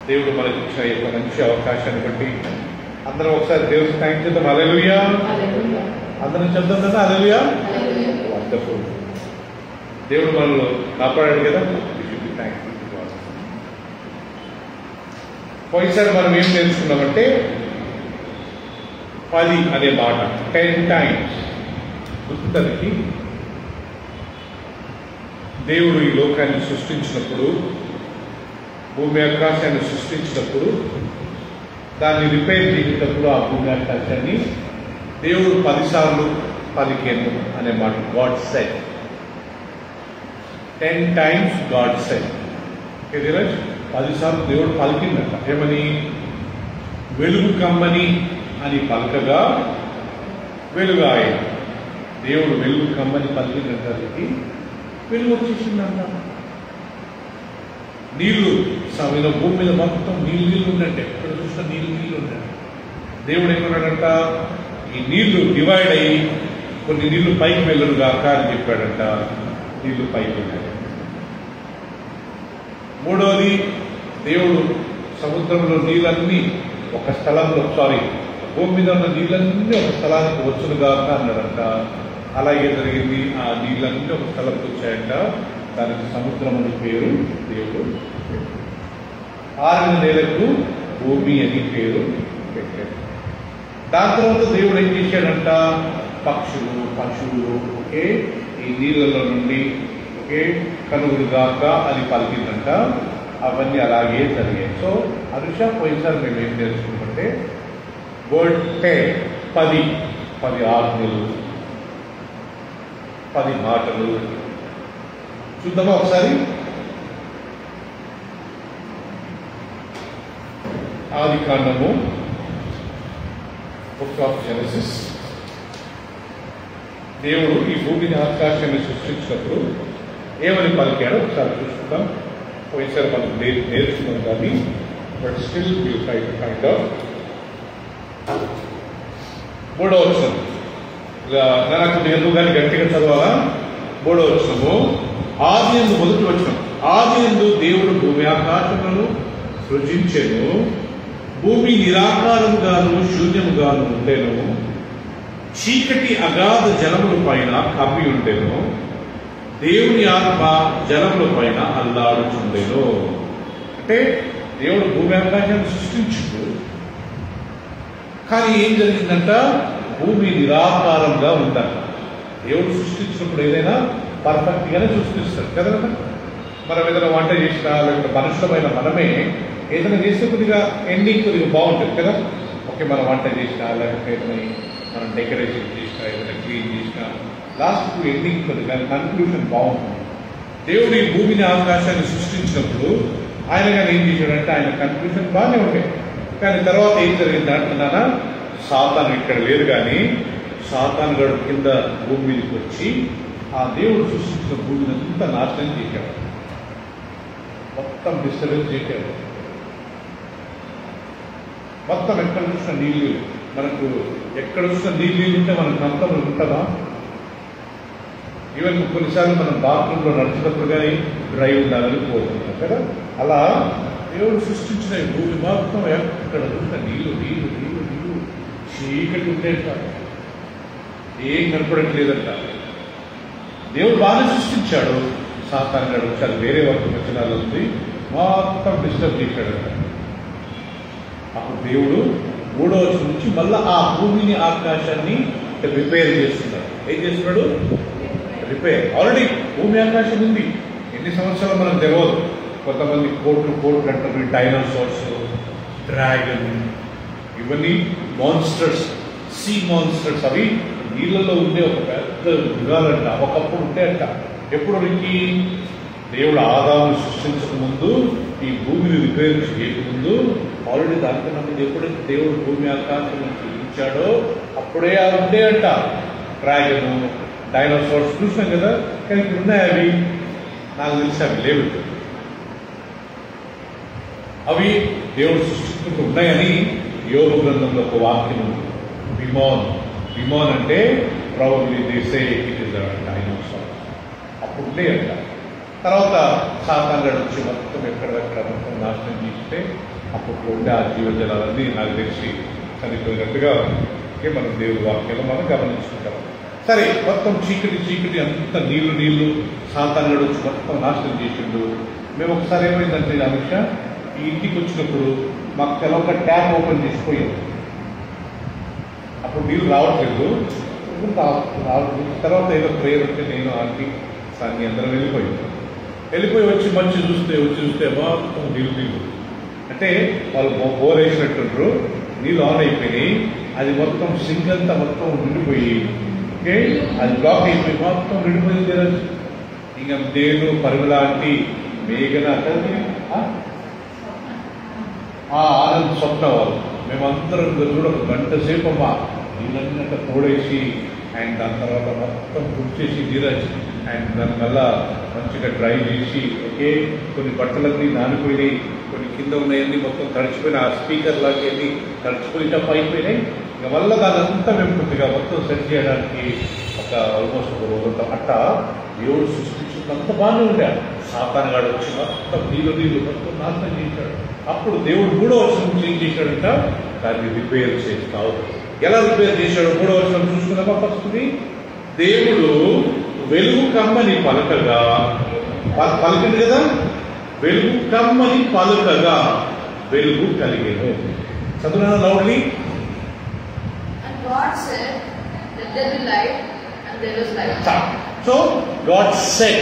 దేవుడు మనకి ఇచ్చిన యొక్క మంచి అవకాశాన్ని బట్టి అందరం ఒకసారి దేవుడికి థ్యాంక్ చేద్దాం. హల్లెలూయా. అందరం చెప్తాం కదా హల్లెలూయా. వండర్ఫుల్. దేవుడు మనల్ని కాపాడాడు కదా. పోయినసారి మనం ఏం నేర్చుకున్నామంటే 10 అనే మాట 10 times గుర్తుకి దేవుడు ఈ లోకాన్ని సృష్టించినప్పుడు, భూమి ఆకాశాన్ని సృష్టించినప్పుడు, దాన్ని రిపేర్ చేసేటప్పుడు ఆ భూమి ఆకాశాన్ని దేవుడు 10 సార్లు పలికాను అనే మాట. God said 10 times God said. 10 సార్లు దేవుడు పలికిందట. ఏమని? వెలుగు కమ్మని అని పలకగా వెలుగాయ. దేవుడు వెలుగు కమ్మని పలికినట్లకి వెలుగు వచ్చేసిందంట. నీళ్లు సమయంలో భూమి మీద మొత్తం నీళ్ళు ఉన్నట్టే, ఎక్కడ చూసినా నీళ్ళు ఉంటాయి. దేవుడు ఏమన్నాడంట? ఈ నీళ్లు డివైడ్ అయ్యి కొన్ని నీళ్లు పైకి వెళ్ళరు గాక అని చెప్పాడంట. నీళ్లు పైకి వెళ్ళాడు. మూడవది, దేవుడు సముద్రంలో నీళ్ళన్నీ ఒక స్థలంలో, భూమి మీద ఉన్న నీళ్ళన్నీ ఒక స్థలానికి వచ్చును గాక అన్నాడంట. అలాగే జరిగింది. ఆ నీళ్ళన్నీ ఒక స్థలంకి వచ్చాయంట. దానికి సముద్రం అని పేరు దేవుడు. ఆరిన నేలకు భూమి అని పేరు పెట్టాడు. దాని తర్వాత దేవుడు ఏం చేశాడంట? పక్షులు, పశువులు ఈ నీళ్ళలో నుండి కనుగొడు గాక అని పలికిందంట. అవన్నీ అలాగే జరిగాయి. సో అనుష పోయినసారి మేము ఏం నేర్చుకుంటే వర్డ్ 10 ఆజ్ఞలు, 10 మాటలు. చూద్దామా ఒకసారి? ఆది కాండము, బుక్ ఆఫ్ జెనసిస్. దేవుడు ఈ భూమిని ఆకాశాన్ని సృష్టించినప్పుడు ఏమని పలికాడో ఒకసారి చూసుకుందాం. పోయినసారి మనం నేర్చుకున్నాం కానీ but still you try to find out. 3వ వచనం. నాకు నేను కానీ గట్టిగా చదవాలా? 3వ వచనము. ఆది యందు, మొదటి వచనం. ఆది యందు దేవుడు భూమి ఆకాశములను సృజించెను. భూమి నిరాకారముగాను శూన్యముగాను ఉండెను. చీకటి అగాధ జలముల పైన కప్పి ఉండెను. దేవుని ఆత్మ జలముల పైన అల్లాడుచుండెను. అంటే దేవుడు భూమి ఆకాశాన్ని సృష్టించుడు, కానీ ఏం జరిగిందంట? భూమి నిరాకారంగా ఉందంట. దేవుడు సృష్టించినప్పుడు ఏదైనా పర్ఫెక్ట్ గానే సృష్టిస్తాడు కదా. మనం ఏదైనా వంట చేసినా, లేకపోతే మనుషులమైన మనమే ఏదైనా చేస్తే కొద్దిగా ఎండింగ్ కొద్దిగా బాగుంటుంది కదా. మనం వంట చేసినా, లేకపోతే ఏదైనా మనం డెకరేషన్ చేసినా, ఏదైనా క్లీన్ చేసినా లాస్ట్ ఎండింగ్ కొద్దిగా కన్క్లూషన్ బాగుంటుంది. దేవుడు ఈ భూమిని ఆకాశాన్ని సృష్టించినప్పుడు ఆయన కానీ ఏం చేశాడంటే, ఆయన కన్క్లూషన్ బాగానే ఉంటాయి. కానీ తర్వాత ఏం జరిగింది అంటున్నానా? సాతాను ఇక్కడ లేదు, కానీ సాతాను గడు కింద భూమి మీదకి వచ్చి ఆ దేవుడు సృష్టించిన భూమిని అంతా నాశనం చేశాడు. మొత్తం డిస్టర్బెన్స్ చేశాడు. మొత్తం ఎక్కడ చూసిన నీళ్ళు, మనకు ఎక్కడ చూసిన నీళ్ళు ఉంటే మనకు కంఫర్టబుల్ ఉంటుందా? ఈవెన్ కొన్నిసార్లు మనం బాత్రూంలో నడిచినప్పుడు కానీ డ్రై ఉండాలని కోరుకుంటాం కదా. అలా దేవుడు సృష్టించిన ఈ భూమి మొత్తం ఎక్కడ చూసిన నీళ్ళు నీళ్ళు నీళ్ళు నీళ్ళు చీకటి ఉండేట, ఏం కనపడట్లేదంట. దేవుడు బాగానే సృష్టించాడు. సాతాను గాడు చాలా వేరే వర్గ వచనాలు ఉంది, మొత్తం డిస్టర్బ్ చేశాడంట. అప్పుడు దేవుడు 3వ వచనం నుంచి మళ్ళా ఆ భూమిని ఆకాశాన్ని రిపేర్ చేస్తున్నాడు. ఏం చేస్తున్నాడు? రిపేర్. ఆల్రెడీ భూమి ఆకాశం ఉంది. ఎన్ని సంవత్సరాలు మనకు తెలియదు. కొంతమంది కోట్లు అంటారు. డైనోసార్స్, డ్రాగన్, ఇవన్నీ మాన్స్టర్స్, సీ మాన్స్టర్స్. అవి నీళ్ళలో ఉండే ఒక పెద్ద మృగాలంట. ఒకప్పుడు ఉంటాయంట. ఎప్పుడు నుంచి దేవుడు ఆదామును సృష్టించక ముందు, ఈ భూమిని రిపేర్ చేయకముందు ఆల్రెడీ దానికన్నా ముందు ఎప్పుడైతే దేవుడు భూమి ఆకాశం సృష్టించాడో అప్పుడే అవి ఉండేయంట. డ్రాగన్, డైనోసార్స్ చూసాం కదా. కానీ ఇప్పుడు ఉన్నాయి అవి? నాకు తెలిసి అవి లేవు. అవి దేవుడు సృష్టించుకుంటూ ఉన్నాయని యోబు గ్రంథంలో ఒక వాక్యం ఉంది. విమాన్ అంటే probably they say it is dinosaur. అప్పుడు ఉండేయంట. తర్వాత సాతాను వచ్చి మొత్తం ఎక్కడెక్కడ మొత్తం నాశనం చేస్తే అప్పట్లో ఉండే ఆ జీవజలాలన్నీ నాకు తెలిసి చనిపోయినట్టుగా మనం దేవుడి వాక్యాలు మనం గమనించుకుంటాం. సరే, మొత్తం చీకటి అంత నీళ్లు సాతానుడు వచ్చి మొత్తం నాశనం చేసిండు. మేము ఒకసారి ఏమైందంటే అమిష ఈ ఇంటికి వచ్చినప్పుడు మాకు తెలవక ట్యాప్ ఓపెన్ చేసిపోయాం. అప్పుడు నీళ్ళు రావట్లేదు. తర్వాత ఏదో ప్రేయర్ ఉంటే నేను ఆంటీ సాన్ని అందరం వెళ్ళిపోయి వచ్చి మంచి చూస్తే మొత్తం నీళ్ళు అంటే వాళ్ళు బోర్ వేసినట్టుండ్రు. నీళ్ళు ఆన్ అయిపోయినాయి. అది మొత్తం సింక్ అంతా మొత్తం నిండిపోయి ఓకే అది బ్లాక్ అయిపోయి మొత్తం నిండిపోయింది కదా. ఇంకా నేను పరిమలాంటి మేఘన ఆనంద్ స్వప్న వాళ్ళు మేమందరం చూడ ఒక గంట సేపు అమ్మా నీళ్ళన్నట్టు తోడేసి అండ్ దాని తర్వాత మొత్తం గుర్చేసి నీరజ్ అండ్ దాని వల్ల మంచిగా డ్రై చేసి ఓకే కొన్ని బట్టలన్నీ నానిపోయినాయి, కొన్ని కింద ఉన్నాయన్నీ మొత్తం తడిచిపోయిన ఆ స్పీకర్ లాంటి తడిచిపోయి తప్ప అయిపోయినాయి. ఇక వల్ల దానంతా మేము కొద్దిగా మొత్తం సెట్ చేయడానికి ఒక ఆల్మోస్ట్ ఒక రోజంతా అట్టా దేవుడు సృష్టించినంత బాగానే ఉండాడు. సాతానుగాడు వచ్చి మొత్తం నీళ్ళు మొత్తం నాశనం చేశాడు. అప్పుడు దేవుడు 3వ వచనం ఏం చేశాడంట, దాన్ని రిపేర్ చేస్తావు. ఎలా రిపేర్ చేశాడు 3వ వచనం చూసుకున్నామా? ఫస్ట్ది దేవుడు వెలుగు కమ్మని పలకగా పలికింది కదా, వెలుగు కమ్మని పలకగా వెలుగు కలిగేను. చదువునా loudly. God said, "Let there be light," and there was light. So God said.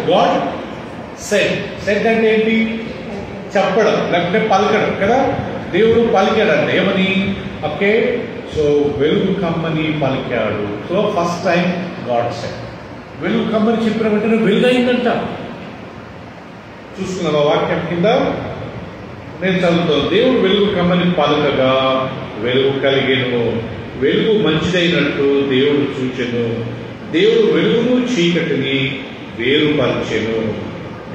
God said. Said అంటే ఏంటి? చెప్పడం లేకపోతే పలకడం కదా. దేవుడు పలికాడంట ఏమని? ఓకే, సో వెలుగు కమ్మని పలికాడు. So first time God said. వెలుగు కమ్మని చెప్పిన వెంటనే వెలుగు అయిందంట. చూసుకున్నాం ఆ వాక్యం కింద నేను చదువుతాను. దేవుడు వెలుగు కమ్మని పలకగా వెలుగు కలిగెను. వెలుగు మంచిదైనట్టు దేవుడు చూచెను. దేవుడు వెలుగును చీకటిని వేరుపరిచెను.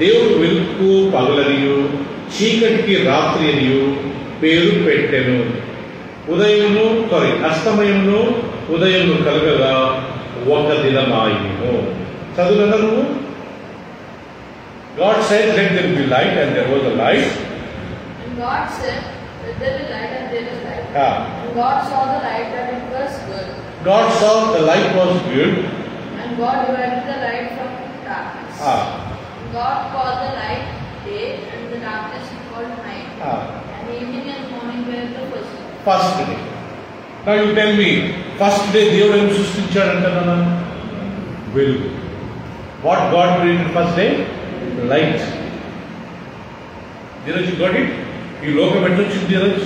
దేవుడు వెలుగు పగలనియు చీకటికి రాత్రి అనియు పేరు పెట్టెను. అస్తమయమును ఉదయమును కలగగా ఒక దినమాయెను. చదువులను. God said, "Let there be light," and there was a light. And God said, "Let there be light," and there was light. And God saw the light that it was good. God saw the light was good. And God divided the light from darkness. God called the light day, and the darkness he called night. And evening and morning were the first day. Now you tell me, first day దేవుడు ఏం సృష్టించాడంటున్నా? వెలుగు. What God created first day? Light. Dheeraj got it? ఈ లోకం ఎట్లొచ్చింది ధీరజ్?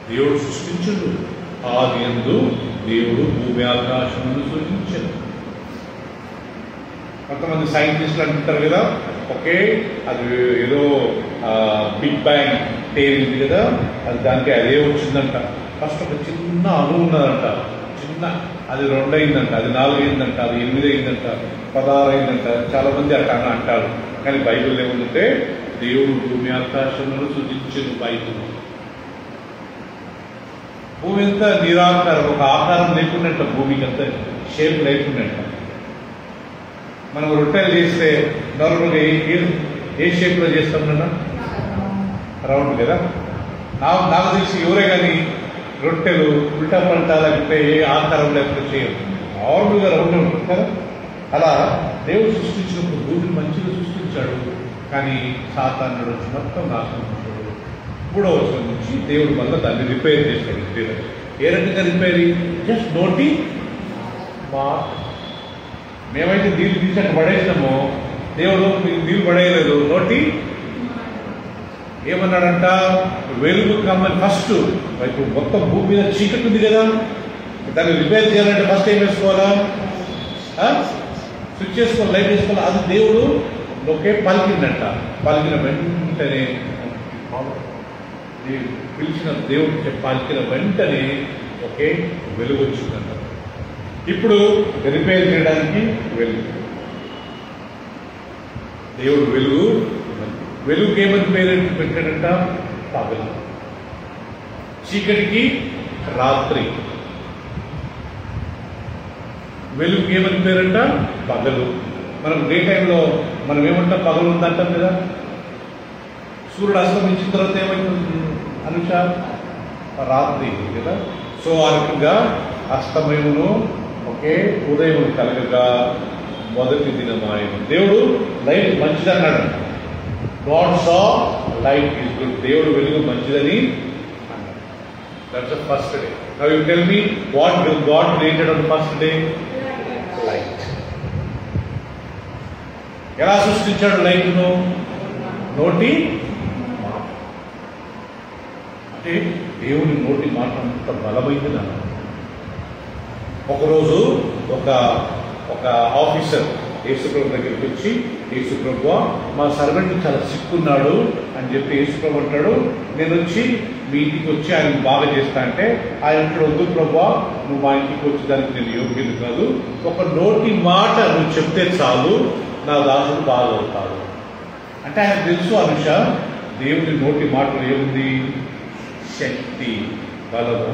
దేవుడు సృష్టించడు. ఆది యందు దేవుడు భూమి ఆకాశమును సృష్టించాడు. కొంతమంది సైంటిస్టులు అంటుంటారు కదా, ఓకే అది ఏదో బిగ్ బ్యాంగ్ తేలింది కదా, అది దానికి అదే వచ్చిందంట. ఫస్ట్ ఒక చిన్న అణువు ఉన్నదంట, అది 2 అయిందంట, అది 4 అయిందంట, అది 8 అయిందంట, 16 అయిందంట. చాలా మంది అట్లా అంటారు. కానీ బైబిల్ ఏముందంటే దేవుడు భూమి ఆకాశమును సృజించిన బైబిల్. భూమి అంతా నిరాకారం, ఒక ఆకారం లేకున్నట్ట, భూమికి అంతా షేప్ లేకున్నట్ట. మనం రొట్టెలు చేస్తే నార్మల్గా ఏ షేప్లో చేస్తామన్నా? రౌండ్ కదా. నాకు తెలిసి ఎవరే కానీ రొట్టెలు ఉల్టా పల్టా లేకపోతే ఏ ఆకారం లేకపోతే చేయరు, నార్మల్గా రౌండ్ ఉంటుంది కదా. అలా దేవుడు సృష్టించినప్పుడు భూమిని మంచిగా సృష్టించాడు. కానీ సాతానుడు వచ్చి మొత్తం నాశనం చేశాడు. 3వ వచనం నుంచి దేవుడు వల్ల దాన్ని రిపేర్ చేశాడు. ఏ రకంగా రిపేర్? జస్ట్ నోటి మార్క్. మేమైతే నీళ్ళు తీసాక పడేసినామో, దేవుడు నీళ్ళు పడేయలేదు. నోటి ఏమన్నాడంట? వెలుగు కమ్మని. ఫస్ట్ ఇప్పుడు మొత్తం భూమి మీద చీకటి ఉంది కదా, దాన్ని రిపేర్ చేయాలంటే ఫస్ట్ ఏం వేసుకోవాలా? స్విచ్ చేసుకోవాలి, లైట్ వేసుకోవాలి. అది దేవుడు ఒకే పలికిందంట. పలికిన వెంటనే పిలిచిన దేవుడికి పలికిన వెంటనే ఒకే వెలుగు వచ్చిందంట. ఇప్పుడు రిపేర్ చేయడానికి దేవుడు వెలుగుకి ఏమని పేరు పెట్టాడంట? పగలు. చీకటికి రాత్రి. వెలుగుకి ఏమని పేరంట? పగలు. మనం డే టైంలో మనం ఏమంటాం? పగలు ఉందంటాం కదా. సూర్యుడు అస్తమించిన తర్వాత ఏమైతుంది అనుష? రాత్రి కదా. సో ఆ రకంగా అస్తమయమును ఒకే ఉదయం కలగగా మొదటి దినమాయను. దేవుడు లైట్ మంచిదన్నాడు. God saw light is good. దేవుడు వెలుగు మంచిదని అన్నాడు. That's the first day. Now you tell me what will God created on first day? Light. ఎలా సృష్టించాడు లైట్ను? నోటి మాట. అంటే దేవుని నోటి మాట అంత బలమైంది అన్నాడు. ఒకరోజు ఒక ఆఫీసర్ యేసుప్రభు దగ్గరికి వచ్చి, యేసుప్రభు మా సర్వెంట్ చాలా సిక్కున్నాడు అని చెప్పి యేసుప్రభు అంటాడు, నేను వచ్చి మీ ఇంటికి వచ్చి ఆయన బాగా చేస్తా అంటే ఆయన ఇక్కడ వద్దు ప్రభు, నువ్వు మా ఇంటికి వచ్చేదానికి నేను యోగ్యుడు కాదు, ఒక నోటి మాట నువ్వు చెప్తే చాలు నా దాసుడు బాగవుతాడు అంటే ఆయన తెలుసు అనుష దేవుని నోటి మాటలు ఏముంది? శక్తి, బలము.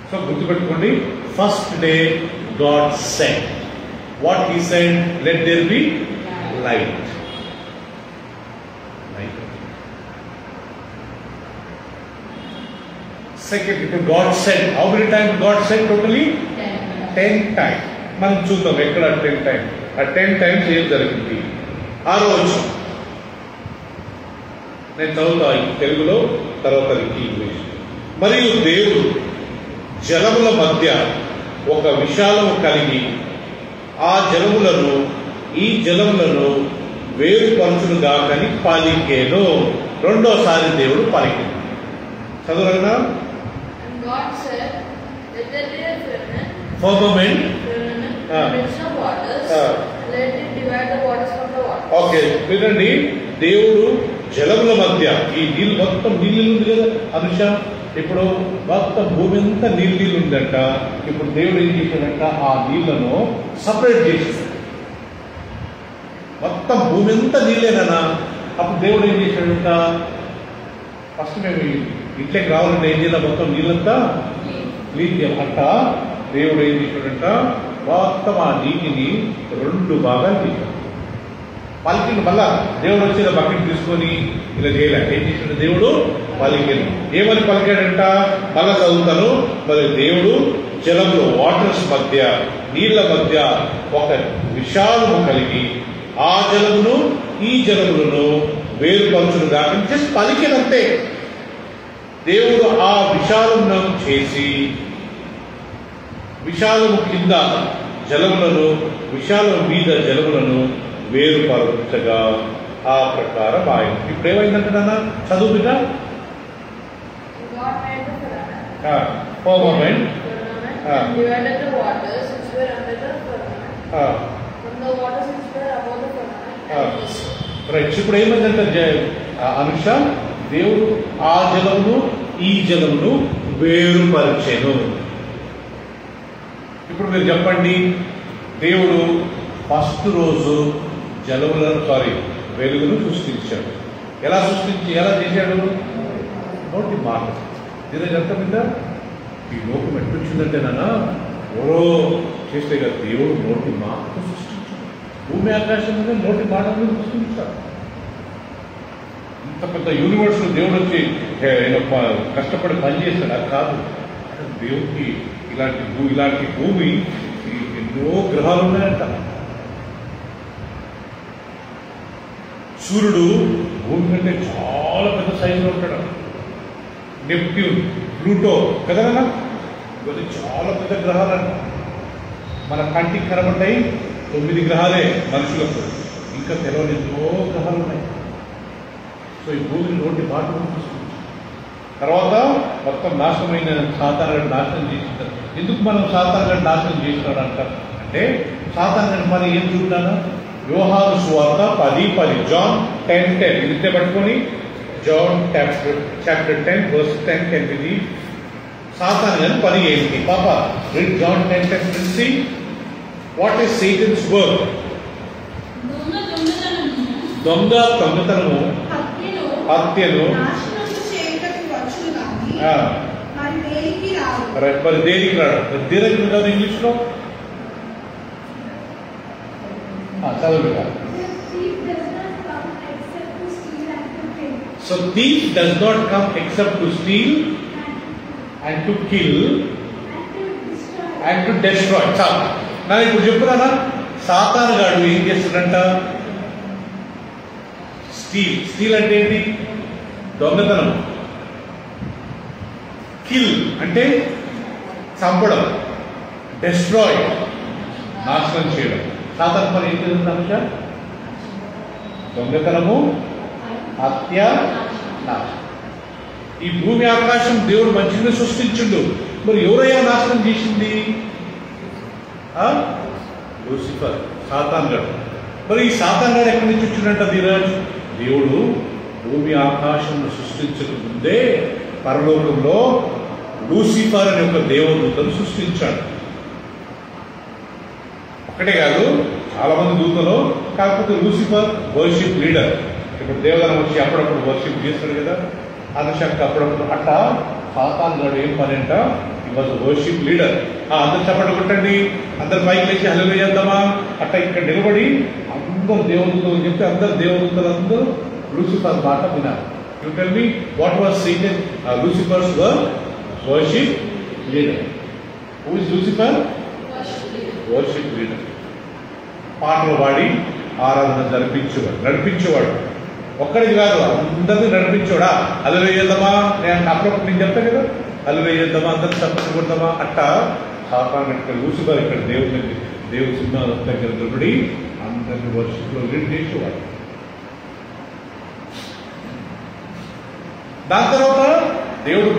సో గుర్తుపెట్టుకోండి, first day God said what he said, let there be light. Second, God said. How many times God said totally? 10 times. మనం చూద్దాం ఎక్కడ 10 times. ఆ 10 times ఏం జరిగింది? ఆ రోజు నేను చదువుతా తెలుగులో, తర్వాత ఇంగ్లీష్. మరియు దేవుడు జలముల మధ్య ఒక విశాలము కలిగి ఆ జలములను ఈ జలములను వేరుపరచునుగా కని పలికేను. రెండోసారి దేవుడు పలికేను. చదువునా? God said, let there be a firmament midst of waters, let it divide the waters from the waters. Okay, చూడండి, దేవుడు జలముల మధ్య, ఈ నీళ్ళు మొత్తం నీళ్ళు ఉంది కదా అనుష, ఇప్పుడు మొత్తం భూమి అంతా నీళ్ళు ఉందంట. ఇప్పుడు దేవుడు ఏం చేశాడంట? ఆ నీళ్లను సపరేట్ చేసేసాడు. మొత్తం భూమి అంతా నీళ్ళేనా? అప్పుడు దేవుడు ఏం చేశాడంట? ఫస్ట్ మేము ఇంట్లోకి రావాలంటే ఏం చేయాలి? మొత్తం నీళ్ళంతా క్లీన్ చేయాలంట. దేవుడు ఏం చేశాడంట? మొత్తం ఆ నీటిని 2 భాగాలు చేశాడు. పలికిండు. మళ్ళా దేవుడు వచ్చిన బకెట్ తీసుకొని ఇలా చేయలే. ఏం చేశాడు దేవుడు? పలికిండు. ఏమని పలికాడంట? మళ్ళా చదువుతాను. మరి దేవుడు జలంలో, వాటర్స్ మధ్య, నీళ్ల మధ్య ఒక విశాలము కలిగి ఆ జలమును ఈ జలములను వేరుపరచును కాక జస్ట్ పలికినంతే. దేవుడు ఆ విశాలమును చేసి విశాలము కింద జలములను, విశాలము మీద జలములను వేరుపరచగా ఆ ప్రకారం ఆయన. ఇప్పుడు ఏమైందంటే నాన్న చదువు బిడ్డ? firmament divided the waters which were under the firmament from the waters which were above the firmament. Right. ఇప్పుడు ఏమైందంటే అనుష, దేవుడు ఆ జలమును ఈ జలమును వేరుపరిచెను. ఇప్పుడు మీరు చెప్పండి, దేవుడు ఫస్ట్ రోజు వెలుగును సృష్టించాడు. ఎలా చేశాడు? నోటి మాట. దీని అర్థం ఏంటా? ఈ లోకం ఎట్లొచ్చిందంటే నాన్న ఎవరో చేస్తే కదా, దేవుడు నోటి మాటతో సృష్టించాడు. భూమి ఆకాశం మీద నోటి మాట మీద సృష్టించాడు. ఇంత పెద్ద యూనివర్స్ దేవుడు వచ్చి కష్టపడి పనిచేస్తాడు. అది కాదు. దేవుడికి ఇలాంటి భూమి ఎన్నో గ్రహాలు ఉన్నాయంట. సూర్యుడు భూమి కంటే చాలా పెద్ద సైజులో ఉంటాడు. నెప్ట్యూన్, ప్లూటో కదా, ఇవన్నీ చాలా పెద్ద గ్రహాలంట. మన కంటికి కనబడ్డాయి 9 గ్రహాలే మనుషులకు. ఇంకా తెలవని ఎన్నో గ్రహాలు ఉన్నాయి. సో ఈ భూమిని నోటి మాట తర్వాత మొత్తం నాశనమైన సాతానుడు నాశనం చేసింటారు. ఎందుకు మనం సాతానుడు నాశనం చేస్తున్నాడు అంటారు అంటే, సాతానుడు మరి ఏం చూడాలా? యోహాను సువార్త 10:10, John 10:10 ఇది పట్టుకొని, John chapter 10 verse 10 can be the సాతాను పని ఏంటి? పాప read John 10:10 and see what is Satan's work. దొంగతనము, హత్యను, మరి దేనికి రాడు? దేనికి కాదు ఇంగ్లీష్ లో చదువు. So thief does not come except to steal and to kill and to destroy. చాలు. నాకు ఇప్పుడు చెప్పురానా, సాతాను గాడు ఏం చేస్తాడంట? స్టీల్ అంటే ఏంటి? దొంగతనం. కిల్ అంటే చంపడం. డెస్ట్రాయ్ నాశనం చేయడం. సాతాను పని ఏం చేస్తుందంట? దొంగతనము, హత్య, నాశనం. ఈ భూమి ఆకాశం దేవుడు మంచిగా సృష్టించుండు. మరి ఎవరయ్యా నాశనం చేసింది? లూసిఫర్, సాతాన్ గాడు. మరి ఈ సాతాన్ గాడు ఎక్కడి నుంచి వచ్చిందంట ధీరజ్? దేవుడు భూమి ఆకాశం సృష్టించక ముందే పరలోకంలో లూసిఫర్ అనే ఒక దేవదూతను సృష్టించాడు. ఒకటే కాదు, చాలా మంది దూతలు. కాకపోతే లూసిఫర్ వర్షిప్ లీడర్. ఇప్పుడు దేవదనం వచ్చి అప్పుడప్పుడు వర్షిప్ చేస్తాడు కదా, అనుశంక అప్పుడప్పుడు. అట్లా సాతాన్ గాడు ఏం పని అంట? ఈ వాజ్ వర్షిప్ లీడర్. అందరు చప్పట్లు కొట్టండి, అందరు పైకి లేచి హల్లెలూయా చేద్దామా? అట్లా ఇక్కడ నిలబడి అందరు దేవదూతలు చెప్తే అందరు దేవదూతలు అందరూ లూసిఫర్ మాట విన్నారు. You tell me what was Satan Lucifer's worship leader. Who is Lucifer? Worship leader. పాటలు పాడి ఆరాధన నడిపించేవాడు. ఒక్కడికి కాదు, అందరినీ నడిపించోడా? హల్లెలూయా చేద్దామా? నేను అప్పుడప్పుడు నేను చెప్తా కదా, హల్లెలూయా చేద్దామా, అందరిని చప్పట్లు కొడదామా? అట్టా సాతాను ఇక్కడ లూసిఫర్ ఇక్కడ దేవుడి సింహాసనం దగ్గర నిలబడి అందరినీ వర్షిప్లో లీడ్ చేసేవాడు. దాని తర్వాత దేవుడు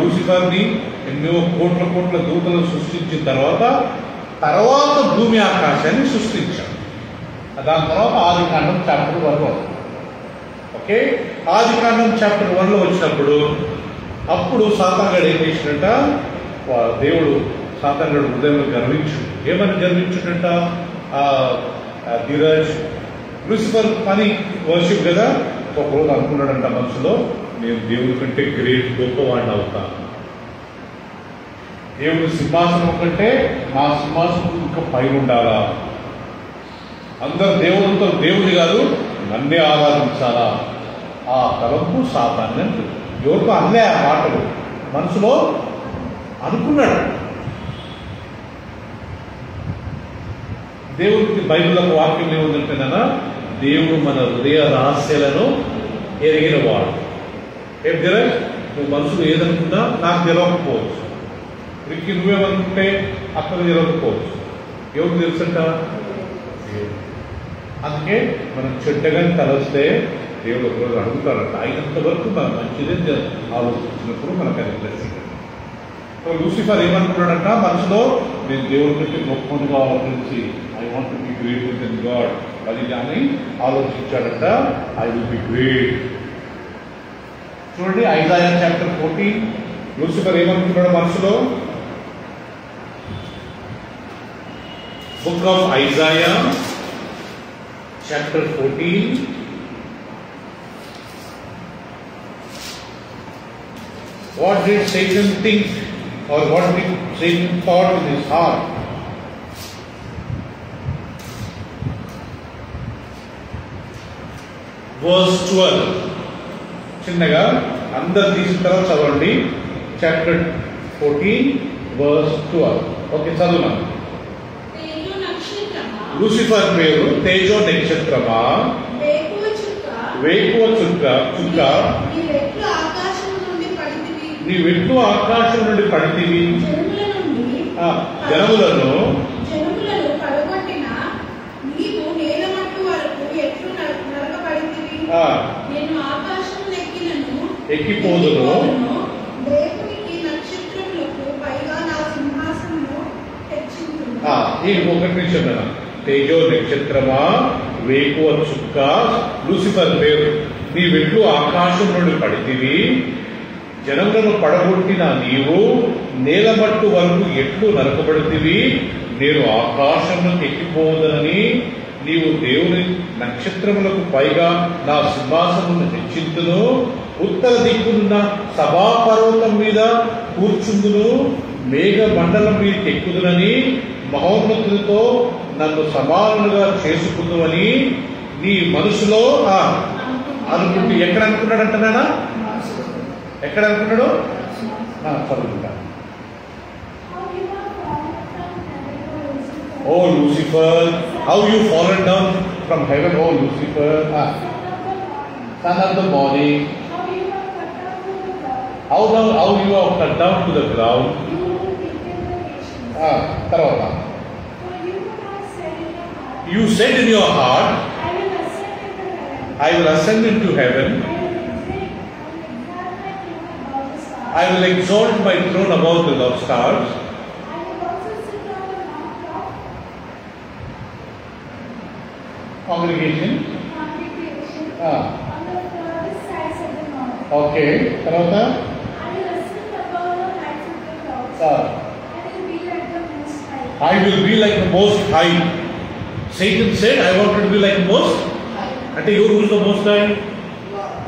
లూసిఫర్ని ఎన్నో కోట్ల దూతలను సృష్టించిన తర్వాత భూమి ఆకాశాన్ని సృష్టించాడు. దాని తర్వాత ఆదికాండం చాప్టర్ 1 ఓకే. ఆదికాండం చాప్టర్ 1 వచ్చినప్పుడు అప్పుడు సాతానుగాడు ఏం చేసినట్ట? దేవుడు సాతానుగాడు హృదయంలో ఏమని గర్వించుడంట? ధీరజ్, లూసిఫర్ పని వర్షిప్ కదా. ఒకరోజు అనుకున్నాడంట మనసులో, నేను దేవుడి కంటే గ్రేట్ గొప్పవాడిని అవుతాను. దేవుడి సింహాసనం కంటే నా సింహాసనం ఇంకా పైన ఉండాలా? అందరు దేవుడి కాదు, నన్నే ఆరాధించాలా? ఆ తలంపు సాతాన్ని అంటుంది. ఎవరికో అన్నే ఆ మాటలు మనసులో అనుకున్నాడు. దేవుడికి బైబిల్లో వాక్యం ఏముందంటేనా, దేవుడు మన హృదయ రహస్యాలను ఎరిగిన వాడు. ఏం తెలియదు, నువ్వు మనసులో ఏదనుకున్నా నాకు తెలియకపోవచ్చు, రికి నువ్వేమనుకుంటే అక్కడ తెలియకపోవచ్చు. ఎవరికి తెలుసంట? అందుకే మనం చెడ్డగా తలస్తే దేవుడు ఒకరోజు అడుగుతారంట. అయినంత వరకు మనం మంచిదే ఆలోచించినప్పుడు మనకు అది బ్లెస్సింగ్. లూసిఫర్ ఏమనుకున్నాడంట మనసులో, నేను దేవుడి కంటే గొప్పగా ఆలోచించి I want to be greater than God అది అని ఆలోచించాడంట. I will be great. చూడండి ఐజాయా చాప్టర్ 14 లూసిఫర్ ఏమనుకున్నాడు మనసులో? Book of Isaiah chapter 14 what did Satan think, or what did Satan thought in his heart? Verse 12. చిన్నగా అందరు తీసిన తర్వాత చదవండి. Chapter 14 verse 12. ఓకే, చదువునా. లూసిఫర్ పేరు తేజో నక్షత్రమా, వేకువ చుక్క, నీవెట్లు ఆకాశం నుండి పడితివి, జనములను ఎక్కిపోదును. ఒకటి నిమిషం కదా. తేజో నక్షత్రమా, వేకువ చుక్క, లూసిఫర్ పేరు, నీవెట్లు ఆకాశం నుండి పడితివి, జనములను పడగొట్టిన నీవు నేలమట్టు వరకు ఎట్లు నరకబడితివి, నేను ఆకాశంలోకి ఎక్కిపోదనని నీవు దేవుని నక్షత్రములకు పైగా నా సింహాసనమును హెచ్చింతును, ఉత్తర దిక్కున్న సభాపర్వతం మీద కూర్చుందును, మేఘ మండలం మీద ఎక్కుదునని మహోన్నతులతో నన్ను సమానులుగా చేసుకుందువని నీ మనసులో అనుకుంటూ ఎక్కడ అనుకున్నాడు అంటున్నానా? ఎక్కడ అనుకున్నాడు? చదువుకుంటా. Oh Lucifer, how you fallen down from heaven. Oh Lucifer, son of the morning, how you are cut down to the ground. తర్వాత you said in your heart, I will ascend into heaven, I will exalt my throne above the stars, congregation. Okay, తర్వాత I will be like the most high. Satan said, I wanted to be like the most. అంటే ఎవరు who's the most high?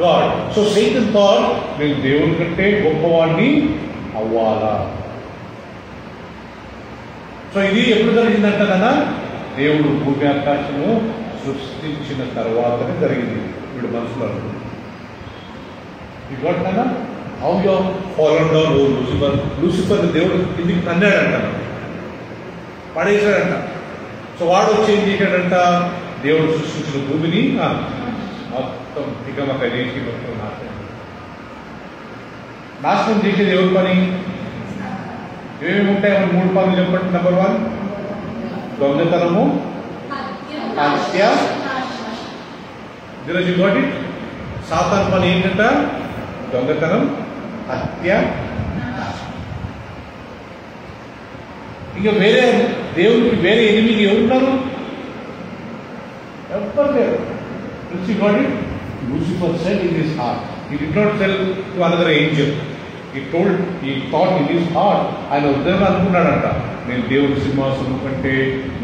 God. So Satan thought, నేను దేవుని కంటే గొప్పవాడిని అవ్వాలా. So ఇది ఎప్పుడు జరిగిందంటానా? దేవుడు భూమి ఆకాశము సృష్టించిన తర్వాతనే జరిగింది. వీడు మనసులో అనుకుంది. ఇవ్వటనా how you fallen down oh Lucifer. Lucifer దేవుడు కిందికి తన్నాడంట, పడేశాడంట. సో వాడు వచ్చి ఏం చేశాడంట? దేవుడు సృష్టించిన భూమిని మొత్తం దిగమక చేసి మొత్తం నాశనం చేసేది ఎవరి పని? ఏమేమి ఉంటాయి? 3 పనులు చెప్పండి. నెంబర్ 1 దొంగతనము, హత్య. ఈరోజు గాట్ ఇట్. సాతాను పని ఏంటంట? దొంగతనం, హత్య. ఇంకా వేరే దేవుడికి వేరే ఎనిమిది ఎవరున్నారు? ఎవ్వరు లేరు. Lucifer said in his heart. He did not tell to another angel. He thought in his heart. ఆయన ఉదయం అనుకున్నాడంట, నేను దేవుడి సింహాసనం కంటే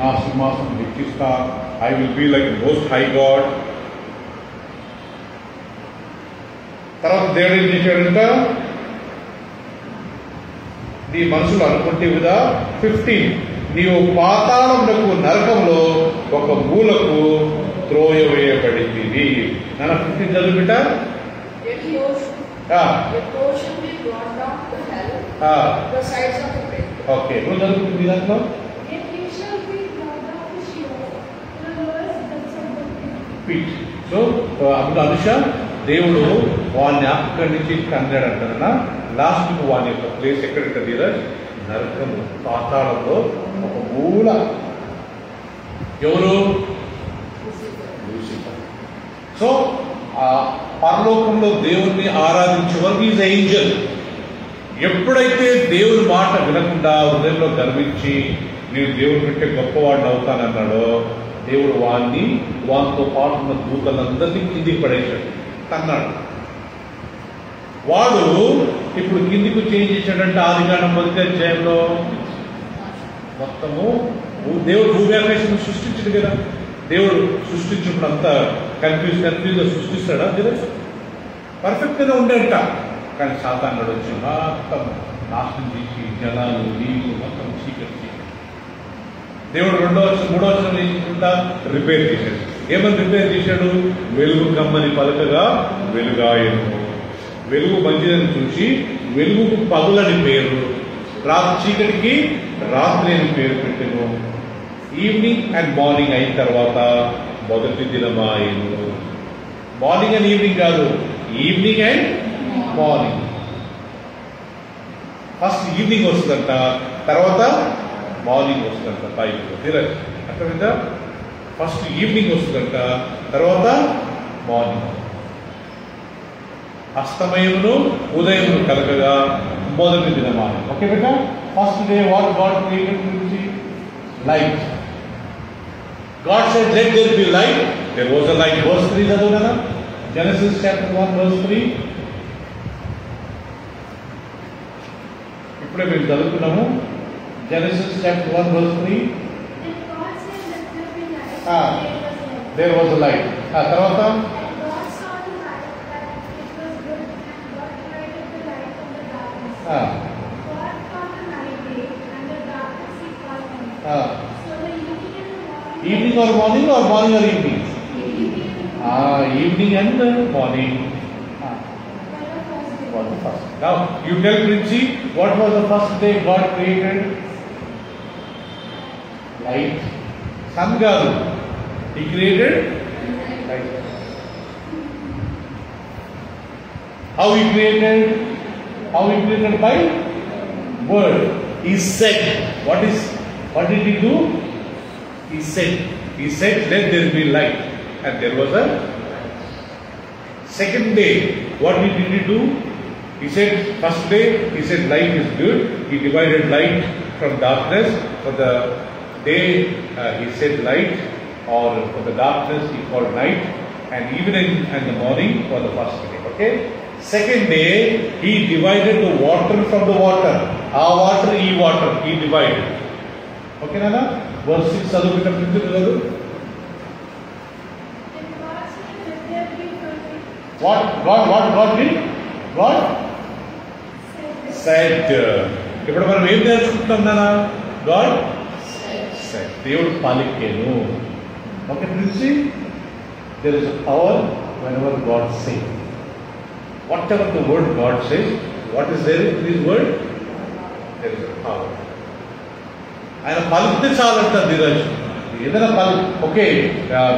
నా సింహాసనం హెచ్చిస్తా. I will be like the most high God. తర్వాత దేవుడు ఏం చేశాడంట? నీ మనసులో అనుకుంటే కదా 15, నీవు పాతాళమునకు నరకంలో ఒక మూలకు త్రోయవేయబడింది. నాన్న 15 చదువుకుంటా. ఓకే, నువ్వు చదువుకుంటుంది దాంట్లో. సో అప్పుడు అనుష దేవుడు వాడిని అక్కడి నుంచి అన్నాడు అంటారా. లాస్ట్ వాని యొక్క ప్లేస్ ఎక్కడుంటుంది? నరకము, పాతాళంలో ఒక మూల. ఎవరు? లూసిఫర్. సో ఆ పరలోకంలో దేవుణ్ణి ఆరాధించే వరకు ఈజ్ ఏంజల్. ఎప్పుడైతే దేవుని మాట వినకుండా హృదయంలో గర్వించి నేను దేవుడి కంటే గొప్పవాడిని అవుతానన్నాడో, దేవుడు వానితో పాటు ఉన్న దూతలందరినీ కిందికి పడేశాడు, తన్నాడు. వాడు ఇప్పుడు కిందికి చేంజ్ చేశాడంటే ఆదికాండం 1వ అధ్యాయంలో మొత్తము దేవుడు భూమి ఆకాశం సృష్టించడు కదా. దేవుడు సృష్టించినప్పుడు అంతా కన్ఫ్యూజ్గా సృష్టిస్తాడా? పర్ఫెక్ట్ గా ఉండేట. కానీ సాతానుడు వచ్చి మొత్తం నాశనం చేసి జనాలు, నీళ్లు మొత్తం చీకటి. దేవుడు 3వ వచనం ఏం చేసిందా? రిపేర్ చేశాడు. ఏమని రిపేర్ చేశాడు? వెలుగు కమ్మని పలకగా వెలుగాయను. వెలుగు మంచిదని చూసి వెలుగుకు పగులని పేరు, చీకటికి రాత్రి అని పేరు పెట్టాను. ఈవినింగ్ అండ్ మార్నింగ్ అయిన తర్వాత మొదటి దినమాయను. మార్నింగ్ అండ్ ఈవినింగ్ కాదు, evening and morning. First evening వస్తుందంట, తర్వాత మార్నింగ్ వస్తుందంట. పైకి అర్థమైందా? ఫస్ట్ ఈవినింగ్ వస్తుందంట, తర్వాత మార్నింగ్. అస్తమయమును ఉదయమును కలగగా మొదటి దినమానం. ఓకే బేటా? First day what God created గురించి light. God said, let there be light. There was a light. Verse 3 చదువునా? Genesis chapter 1 verse 3. ఇప్పుడే మేము చదువుకున్నాము. Genesis chapter 1 verse 3. There was a light. తర్వాత evening or morning or morning or evening? Evening and morning. Was the first. Now you tell Princy, what was the first day God created? Light. Sun garu. He created light. How he created? How he created? By word. He said. What did he do? He said. He said, let there be light. And there was a second day. What did he do? He said, first day, he said light is good. He divided light from darkness. For the day, he said light, or for the darkness, he called night. And evening and the morning for the first day. Okay? Second day, he divided the water from the water. Our water, water, he divided. Okay, Nana? Verse 6, What did? God said. ఇప్పుడు మనం ఏం నేర్చుకుంటాం నాన్న? God said. దేవుడు పలికెను. Okay, Princy? There is a power whenever God says. Whatever the word God says, what is there in this word? There is a power. ఆయన పలికితే చాలంటారు ధీరజ్. ఏదైనా ఓకే,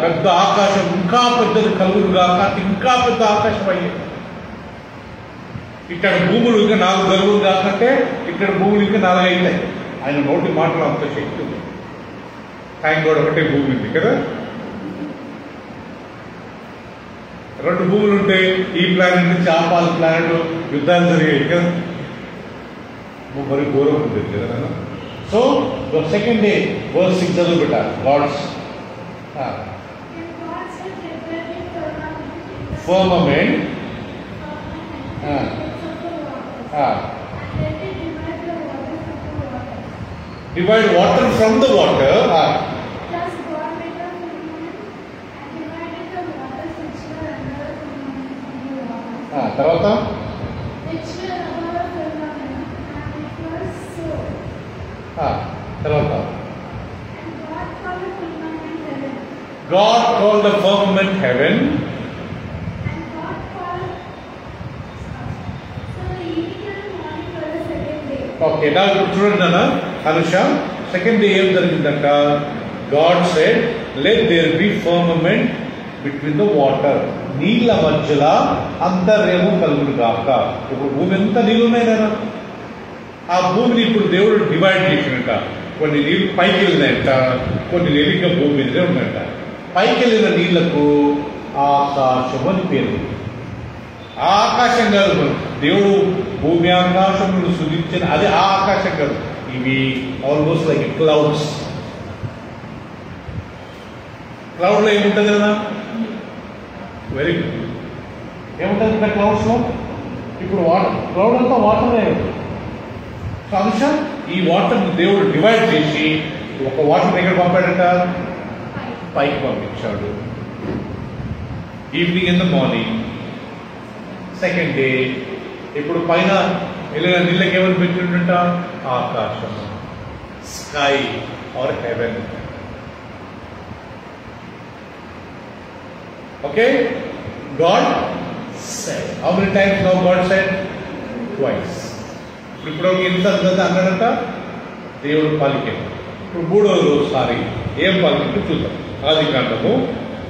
పెద్ద ఆకాశం ఇంకా పెద్దది కలుగురుగా, ఇంకా పెద్ద ఆకాశం అయ్యేది. ఇక్కడ భూములు ఇంకా 4 కలుగురు కాకంటే ఇక్కడ భూములు ఇంకా 4 అవుతాయి. ఆయన నోటి మాటలు అంత శక్తి ఉంది. థ్యాంక్ గాడ్ ఒకటే భూమి ఉంది కదా. 2 భూములు ఉంటాయి. ఈ ప్లానెట్ నుంచి ఆ ప్లానెట్ యుద్ధాలు జరిగాయి కదా. మరి ఘోరం ఉంటుంది కదా. So, the second day, verse 6 చదువు బిడ్డ. God's firmament. Divide water from the water. తర్వాత తర్వాత God called the firmament heaven. Okay, now చూడండి నాన్న అనుష. సెకండ్ డే ఏం జరిగిందంట? God said, let there be firmament between the water. నీళ్ళ మధ్యలో అంతర్యము కలుగును గాక. ఇప్పుడు భూమి ఎంత నీళ్ళు ఉన్నాయి నాన్న? ఆ భూమిని ఇప్పుడు దేవుడు డివైడ్ చేసినట్ట. కొన్ని నీళ్ళు పైకి వెళ్ళినాయంట, కొన్ని నీళ్ళు ఇంకా భూమి మీదనే ఉన్నాయంట. పైకి వెళ్ళిన నీళ్లకు ఆకాశం అని పేరు. ఆకాశం కాదు, దేవుడు భూమి ఆకాశమును సృజించిన అది ఆ ఆకాశం కాదు. ఇవి ఆల్మోస్ట్ లైక్ క్లౌడ్స్. క్లౌడ్ లో ఏముంటుంది కదా? Very good. ఏముంటుంది ఇక్కడ క్లౌడ్స్ లో? ఇప్పుడు వాటర్, క్లౌడ్ అంతా వాటరే. అనుష, ఈ వాటర్ దేవుడు డివైడ్ చేసి ఒక వాటర్ ఎక్కడ పంపాడంట? పైకి పంపించాడు. Evening in the morning. Second day ఇప్పుడు పైన వెళ్ళిన నీళ్ళకి ఏమని పెట్టిండంట? ఆకాశం, sky or heaven. Okay, God said. How many times now God said? Twice. ఇప్పుడు ఎంత అన్నాడంట? దేవుడు పలికాడు. ఇప్పుడు 3వ రోజుసారి ఏం పలికిందో చూద్దాం. ఆదికాండము,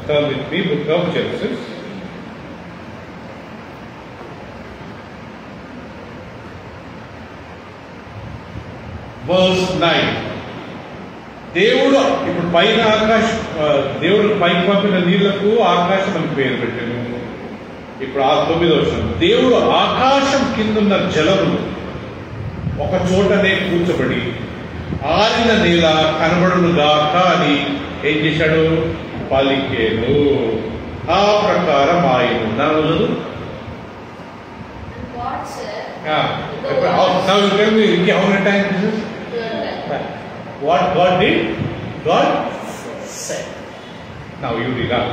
turn with me, book of Genesis. Verse 9. దేవుడు ఇప్పుడు పైన ఆకాశం, దేవుడు పైకి పంపిన నీళ్లకు ఆకాశం అని పేరు పెట్టాను. ఇప్పుడు 9వ వచనం. దేవుడు ఆకాశం కిందున్న జలములు ఒక చోటనే కూర్చోబడి ఆరిన నేల కనబడునుగాక అని ఏం చేశాడు? పలికేను. ఆ ప్రకారం ఆయను. నలుగురు What God did? God said. Now you read out.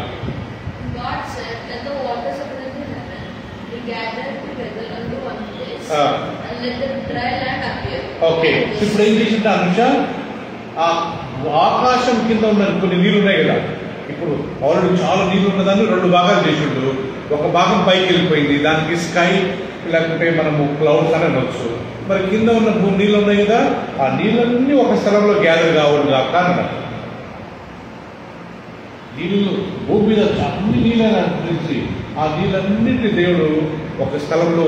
God said, let the waters of the heaven be gathered together unto one place, and let the dry land appear. Okay. ఇప్పుడు ఏం చేసింది అనుష? ఆ ఆకాశం కింద ఉన్న కొన్ని నీళ్ళు ఉన్నాయి కదా, ఇప్పుడు ఆల్రెడీ చాలా నీళ్ళు ఉన్నదాన్ని 2 భాగాలు చేసిండు. ఒక భాగం పైకి వెళ్ళిపోయింది, దానికి స్కై లేకుంటే మనము క్లౌడ్స్ అని అనొచ్చు. మరి కింద ఉన్న నీళ్ళు ఉన్నాయి కదా, ఆ నీళ్ళన్నీ ఒక స్థలంలో గ్యాదర్ కావడం కాక అన్నారు. నీళ్ళు భూమి మీద అన్ని నీళ్ళని తెలిసి ఆ నీళ్ళన్నింటినీ దేవుడు ఒక స్థలంలో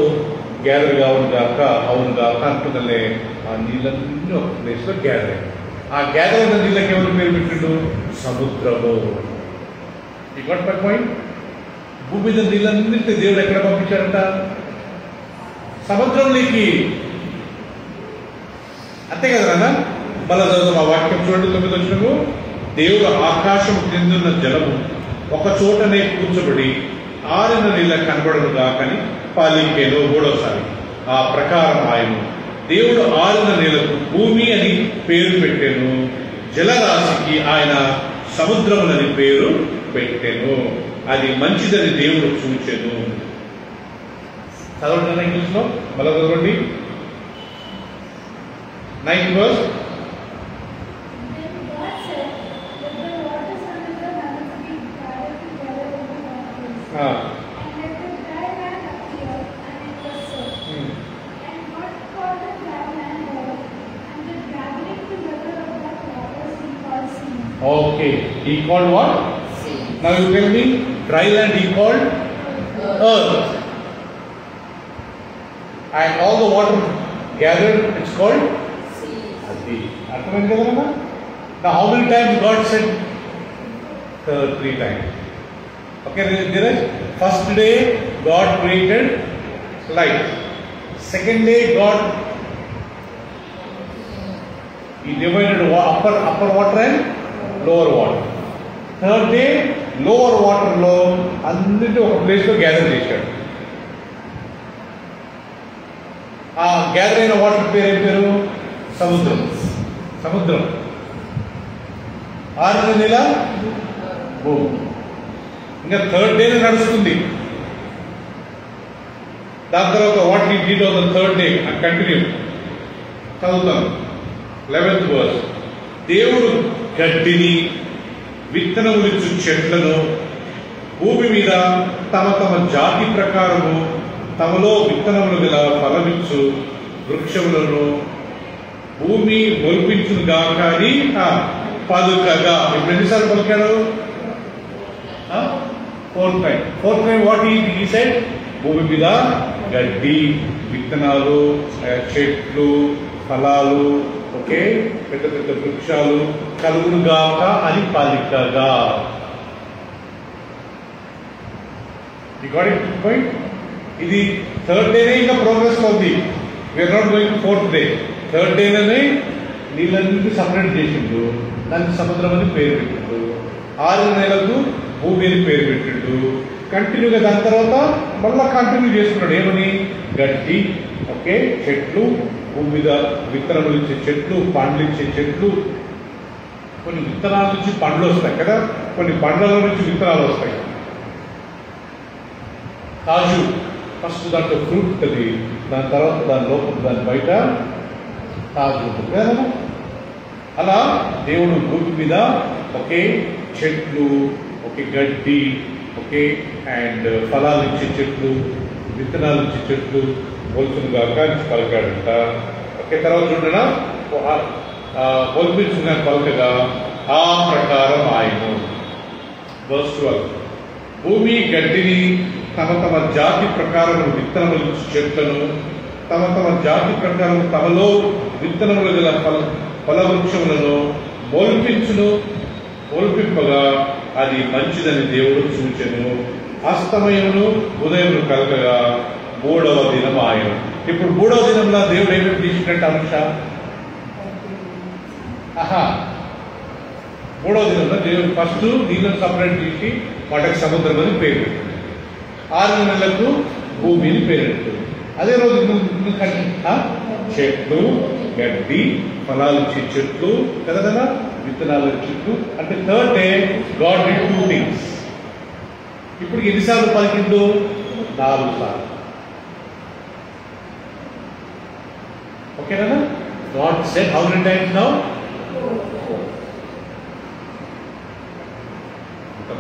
గ్యాదర్ కావడం కాక అవును కాక అంటున్నలే. ఆ నీళ్ళన్నీ ఒక ప్లేస్లో గ్యాదర్ అయ్యాయి. ఆ గ్యాదర్ అయిన నీళ్ళకి ఎవరు పేరు పెట్టిండు? సముద్రము. ఈ గాట్ మై పాయింట్. భూమి మీద నీళ్ళన్నింటినీ దేవుడు ఎక్కడ పంపించాడంట? సముద్రంలోకి. అంతే కదా నాన్న? మళ్ళా చదువు ఆ వాక్యం చూడండి, 9వ వచనము. దేవుడు ఆకాశం క్రిందున్న జలము ఒక చోటనే కూర్చోబడి ఆరిన నీళ్ళ కనబడను కాకని పాలింకేను. 3వసారి ఆ ప్రకారం ఆయన దేవుడు ఆరిన నీళ్లకు భూమి అని పేరు పెట్టాను, జలరాశికి ఆయన సముద్రములని పేరు పెట్టాను, అది మంచిదని దేవుడు చూచెను. చదవండి ఇంగ్లీష్ లో, మళ్ళీ చదవండి. 9th verse. Okay, he called what? Sea. Now you tell me, dry land he called earth. And all the water gathered, it's called Sea. sea. Now how many times God said? 3 times. Okay, Dheeraj? First day God created light. Second day God He divided upper water and lower water. Third day lower water లో అన్నిటి ఒక place లో gather చేశాడు. ఆ gather అయిన water పేరు ఏం పేరు? సముద్రం. సముద్రం. ఆరిన నీళ్ళ భూమి. ఇంకా థర్డ్ డే నడుస్తుంది. దాని తర్వాత what he did on the third day continue. చదువుతాను 11th verse. దేవుడు గడ్డిని విత్తనములిచ్చు చెట్లను భూమి మీద తమ తమ జాతి ప్రకారము తమలో విత్తనములు గల ఫలమిచ్చు వృక్షములను భూమి మొలిపించును గాక అని పలుకగా. ఇప్పుడు ఎన్నిసార్లు పలికాడు? 4th time what he said? భూమి మీద గడ్డి, విత్తనాలు, చెట్లు, ఫలాలు, ఓకే, పెద్ద పెద్ద వృక్షాలు కలుగునుగాక అని పలికగా. ఇది థర్డ్ డేనే ఇంకా ప్రోగ్రెస్ లో ఉంది. We are not going to 4th day. Third డేనే నీళ్ళన్నింటినీ సపరేట్ చేసిండు, దానికి సముద్రం అని పేరు పెట్టిండు. 6 నెలలకు భూమి అని పేరు పెట్టిండు. కంటిన్యూగా దాని తర్వాత మళ్ళా కంటిన్యూ చేసుకున్నాడు. ఏమని? గడ్డి, ఓకే, చెట్లు, భూమి మీద విత్తనములు ఇచ్చే చెట్లు, పండ్లు ఇచ్చే చెట్లు. కొన్ని విత్తనాల నుంచి పండ్లు వస్తాయి కదా, కొన్ని పండ్ల నుంచి విత్తనాలు వస్తాయి. కాజు ఫస్ట్ దాంట్లో ఫ్రూట్ ఉంటుంది, దాని తర్వాత దాని లోపల దాని బయట కాజు ఉంటుంది కదా. అలా దేవుడు భూమి మీద ఒకే చెట్లు, ఒకే గడ్డి, ఓకే, అండ్ ఫలాలు ఇచ్చే చెట్లు, విత్తనాలు ఇచ్చే చెట్లు పోల్చునుగా పలికాడంట. ఓకే, తర్వాత చూడనా పోల్పించుగా పలకగా ఆ ప్రకారం ఆయన. verse 12. భూమి గడ్డిని తమ తమ జాతి ప్రకారం విత్తనములు చెట్లను తమ తమ జాతి ప్రకారం తమలో విత్తనములు గల ఫలవృక్షములను మొలిపింపగా అది మంచిదని దేవుడు చూచెను. అస్తమయమును ఉదయమును కలకగా 3వ దినం ఆయన. ఇప్పుడు 3వ దినంలో దేవుడు ఏమేమి తీసుకున్నట్టు అంశ? 3వ దినంలో దేవుడు ఫస్ట్ నీళ్ళను సపరేట్ చేసి వాటికి సముద్రం అని పేరు పెట్టాడు. 6 నెలలకు భూమిని పేరు పెట్టాడు. అదే రోజు చెట్లు, గడ్డి, ఫలాలు ఇచ్చే చెట్లు కదా, విత్తనాలు చెట్లు. అంటే third day God did 2 things. ఇప్పుడు ఎన్నిసార్లు పలికిండు? 4 సార్లు. ఓకేనా? God said how many times now?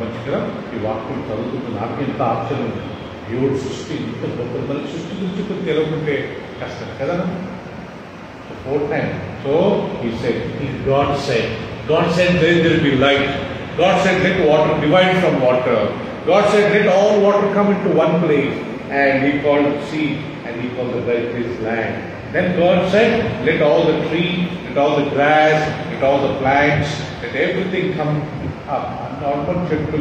మంచి కదా. ఈ వాక్యం చదువుతుంటే నాకు ఎంత ఆశ్చర్యం ఉంది. దేవుడు సృష్టి ఇంత గొప్ప, మనకి సృష్టి గురించి కొంచెం తెలవకుంటే కష్టం కదా. Fourth time so he said, God said there will be light. God said let water divide from water. God said let all water come into one place, and he called sea and he called the dry place land. Then God said let all the tree, let all the grass, let all the plants, let everything come up. Normal చెట్లు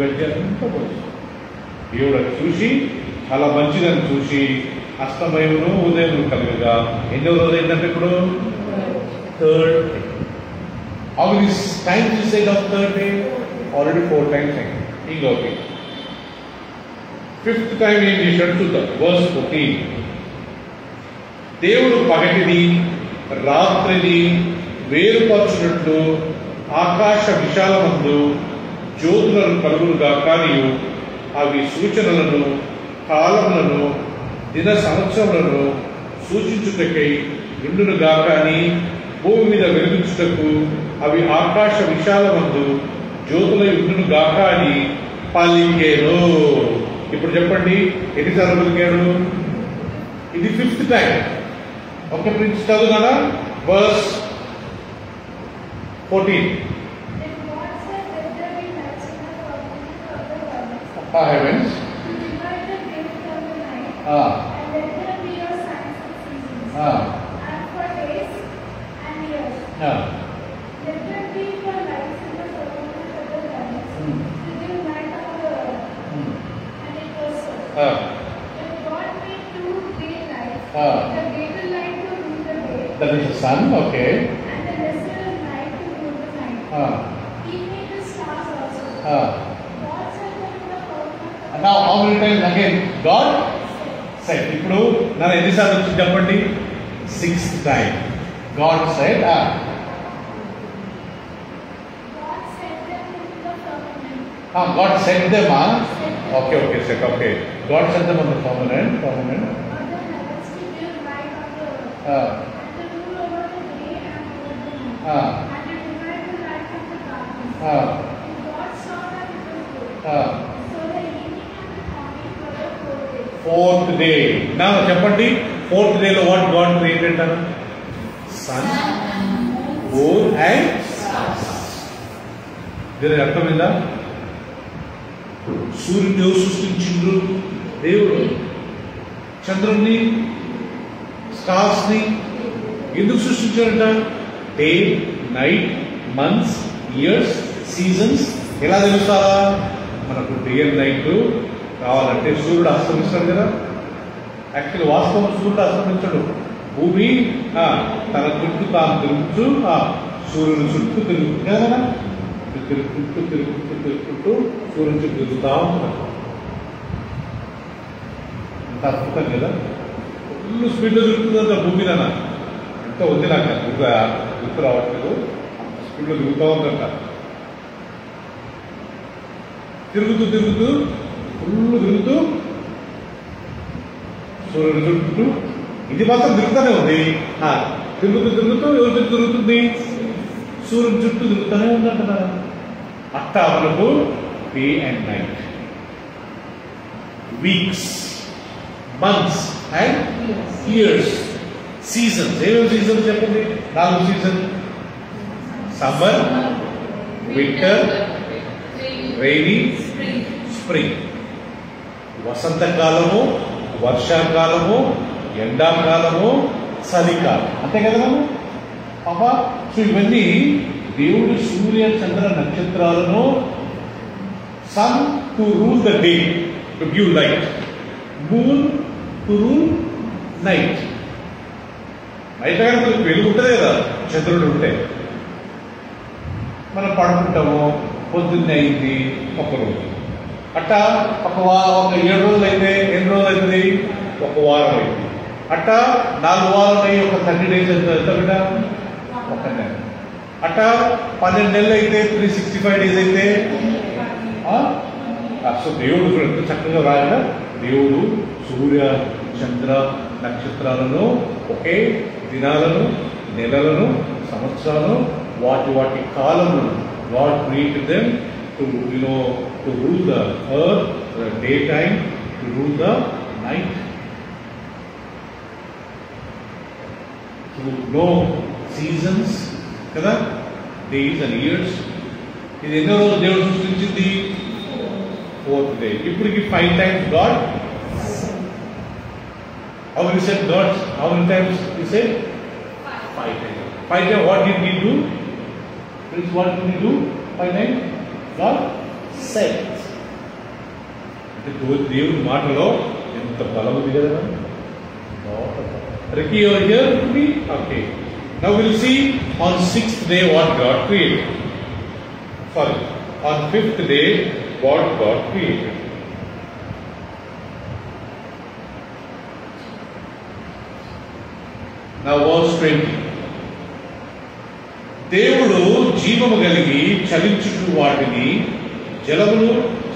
గడ్డి అంతా పోయింది. దేవుడు చూసి చాలా మంచిదని చూసి అస్తమయమును ఉదయమును కలుగగా ఎన్నో రోజు ఏంటంటే ఇప్పుడు third day. How many times he said of third day? Already 4 times అయింది. ఇంకొకటి ఫిఫ్త్ టైం ఏం చేశాడు చూద్దాం. వర్స్ 14. దేవుడు పగటిని రాత్రిని వేరుపరచునట్లు ఆకాశ విశాలమందు జ్యోతులను కలుగునుగా, కానీ అవి సూచనలను కాలములను దిన సంవత్సరములను సూచించుటకై ఉండునుగా, కానీ భూమి మీద వెలుగుచుటకు అవి ఆకాశ విశాలమందు జ్యోతులై ఉండునుగాక అని పలికేను. ఇప్పుడు చెప్పండి ఎన్నిసార్లు పలికాడు? ఇది ఫిఫ్త్ టైం. ఓకే ప్రిన్స్ చదువునా? Verse 14. Heavens. And let there be your signs and seasons, and for days and years. Let there be for lights in the firmament of the heavens, to give light on the earth. And it was so. And God made 2 great lights, the greater light to rule the day, That is the sun, okay. and the lesser light to rule the night. He made the stars also. God set them in the firmament of Now how many times again God said? ఇప్పుడు నన్ను ఎన్నిసార్లు వచ్చి చెప్పండి? 6th time. God said, God set them into the firmament. God set them okay, set, okay. God set them on the firmament. On the heavens to give light on the earth, and to rule over the day and over the night, and to divide the light from the darkness. And God saw that it was good. So the evening and the morning were the 4th day. 4th day. Now చెప్పండి 4th day లో what God created? Sun, moon and stars. దీని అర్థమైందా? సూర్యుడు సృష్టించిండ్రు దేవుడు, చంద్రుణ్ణి, stars ని ఎందుకు సృష్టించారంట? Day, night, months, years, seasons ఎలా తెలుస్తారా? మనకు డే అండ్ నైట్ కావాలంటే సూర్యుడు అస్తమిస్తాడు కదా. యాక్చువల్లీ వాస్తవం సూర్యుడు అస్తమించడు. భూమి తన చుట్టూ తాను తిరుగుతూ సూర్యుని చుట్టూ తిరుగుతుంది కదా. తిరుగుకుంటూ సూర్యుని చుట్టూ తిరుగుతా ఉంటాడు. అంత అద్భుతం కదా. ఫుల్ స్పీడ్లో తిరుగుతుందంట భూమి నాన్న. ఎంత ఉంది నాకు గుర్తు రావట్లేదు. స్పీడ్లో తిరుగుతూ ఉందంట. తిరుగుతూ ఫుల్ తిరుగుతూ సూర్యుని చుట్టూ ఇది మాత్రం తిరుగుతూనే ఉంది. తిరుగుతూ ఎవరి చుట్టూ తిరుగుతుంది? సూర్యుని చుట్టూ తిరుగుతూనే ఉందంట కదా. అట్టా మనకు day and night, weeks, months and years, seasons. ఏమేమి సీజన్స్ చెప్పండి? 4 season: summer, winter, rainy, spring. వసంతకాలము, వర్షాకాలము, ఎండాకాలము, చలికాలం. అంతే కదా మనం పాపా. సో ఇవన్నీ దేవుడు సూర్య చంద్ర నక్షత్రాలను, sun to rule the day, to give light, moon to rule night. Night కానీ మనకు వెలుగు ఉంటుంది కదా చంద్రుడు ఉంటే. మనం పడుకుంటాము, పొద్దున్నే అయింది ఒకరోజు. అట్టా ఒక 7 రోజులు అయితే ఎన్ని రోజులు అవుతుంది? 1 వారం అయింది. అట్టా 4 వారాలు అయ్యి ఒక 30 days ఎంత బిడ్డ? 1 నెల. అట్టా 12 నెలలు అయితే 365 days అయితే. సో దేవుడు ఎంత చక్కగా రాయగా దేవుడు సూర్య చంద్ర నక్షత్రాలను, ఒకే దినాలను, నెలలను, సంవత్సరాలను, వాటి కాలములను God created them to rule the earth, the daytime, to rule the night, to know seasons, kada, days and years. ఇది ఎన్నో రోజు దేవుడు సృష్టించింది? 4th day. ఇప్పటికి 5 times God. How many said God? How many times he said? 5 times. 5 times. What did he do? What did he do? 5 times God said. అంటే దేవుడి మాటలో ఎంత బలం ఉంది కదా. Ricky, you are here with me? Okay. Now we'll see on 6th day what God created. Sorry, on 5th day what God created. Now verse 20. దేవుడు జీవము కలిగి చలించుచు వాటిని జలములు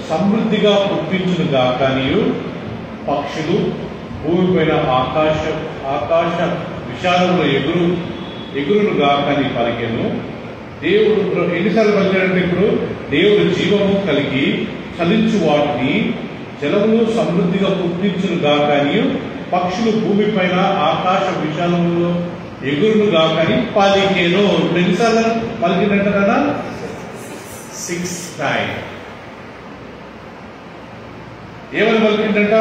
సమృద్ధిగా పుట్టించును గాకనియు పక్షులు భూమిపైన ఆకాశ విశాలముల ఎగురును గాకని పలికెను. దేవుడు ఎన్నిసార్లు పలికాడంటే ఇప్పుడు దేవుడు జీవము కలిగి చలించు వాటిని జలములు సమృద్ధిగా పుట్టించును గాకనియు పక్షులు భూమిపైన ఆకాశ విశాలములో ఎగురును గాకని పలికెను. ఇప్పుడు ఎన్నిసార్లు పలికినట్టు కదా? 6 times. ఏమని పలికిందంట?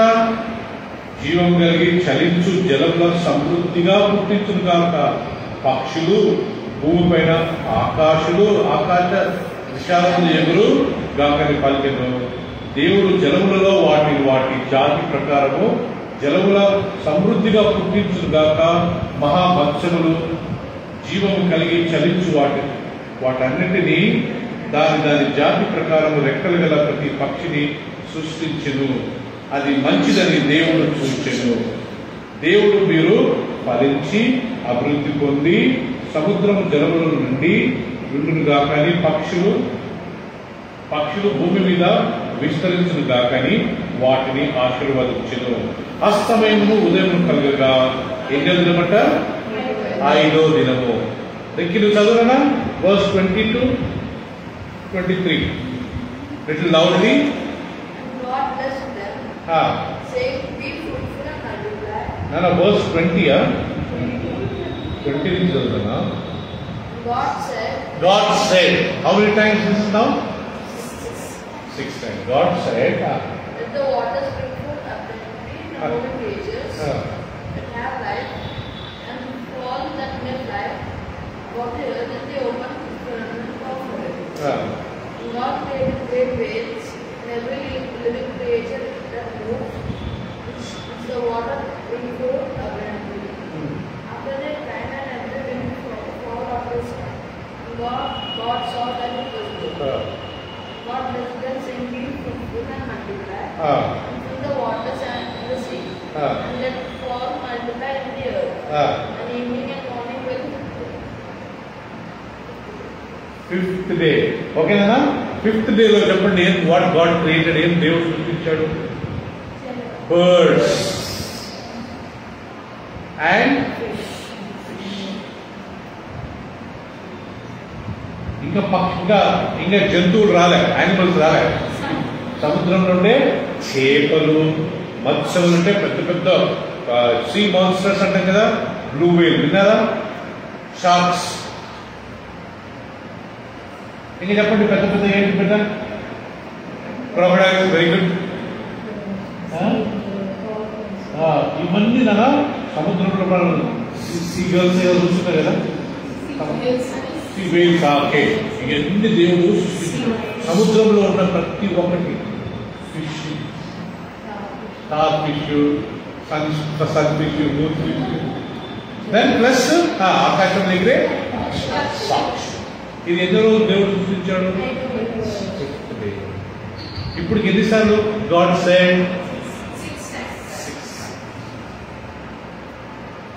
జీవం కలిగి చలించు జలంలో సమృద్ధిగా పుట్టించును గాక పక్షులు భూమిపైన ఆకాశ విశాలములు ఎగురు గాకని పలికెను. దేవుడు జలములలో వాటి జాతి ప్రకారము జలముల సమృద్ధిగా పుట్టించును గాక మహామత్స్యములు జీవము కలిగి చలించు వాటన్నిటినీ దాని జాతి ప్రకారము రెక్కలు గల ప్రతి పక్షిని సృష్టించెను. అది మంచిదని దేవుడు చూచెను. దేవుడు మీరు ఫలించి అభివృద్ధి పొంది సముద్రము జలముల నుండి నుండును గాకని పక్షులు భూమి మీద విస్తరించును గాకని వాటిని ఆశీర్వదించెను. అస్తమయము ఉదయం కలగగా ఎన్నో దినమట? 5వ దినము. నువ్వు చదువునా? verse 22, 23. Little loudly. God blessed them, saying, be fruitful and multiply. No, verse 20. 20 నుంచి చదువునా? God said. How many times is this now? 6 times. God said. Let the waters bring forth abundantly in the holy creatures that have life, and all that may fly about the earth in the open firmament of heaven. God created great whales and every living creature that moves, which the water bring forth abundantly. After their time and every living fall after his time. God saw that it was good. God blessed them, saying, be fruitful and multiply, and fill the waters and the sea, and let fall multiply in the earth. And evening and morning will. 5th day. Okay, Nana? 5th day lo cheppandi what God created. Em Devudu srishtichadu? Birds and fish. ఇంకా జంతువులు రాలే, animals రాలే. సముద్రంలో ఉండే చేపలు, మత్స్యములు ఉంటే పెద్ద పెద్ద సీ మాన్స్టర్స్ అంటాం కదా, బ్లూ వేల్ విన్నారా? షార్క్స్. ఇంకా చెప్పండి పెద్ద పెద్ద ఏంటి? పెద్ద క్రొకడైల్స్. Very good. ఇవన్నీ నానా సముద్రంలో మనం సీ గర్ల్స్ ఏదో చూస్తున్నారు కదా, ఓకే. ఇవన్నీ దేవుడు సృష్టించాడు. సముద్రంలో ఉన్న ప్రతి ఒక్కటి fish, star fish, sun fish, moon fish, then plus ఆకాశం దగ్గరే సాక్షి. ఇది ఎన్నో రోజు దేవుడు సృష్టించాడు? ఇప్పుడు ఎన్నిసార్లు God said? 6.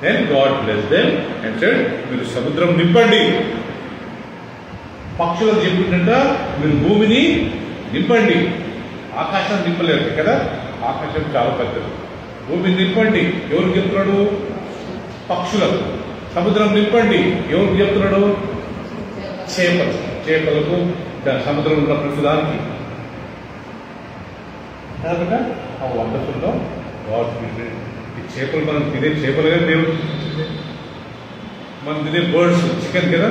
Then God blessed them and said, మీరు సముద్రం నింపండి. పక్షులకు చెప్పిందంట, మీరు భూమిని నింపండి. ఆకాశం నింపలేదు కదా, ఆకాశం చాలా పెద్దది. భూమిని నింపండి ఎవరికి చెప్తున్నాడు? పక్షులకు. సముద్రం నింపండి ఎవరికి చెప్తున్నాడు? చేపలకు. సముద్రంలో ఉన్న ప్రతిదానికి. కాబట్టి ఆ వండర్ఫుల్లో గాడ్ క్రియేటెడ్. ఈ చేపలు మనం తినే చేపలుగా దేవుడు సృష్టించింది. మనం తినే బర్డ్స్, చికెన్ కదా,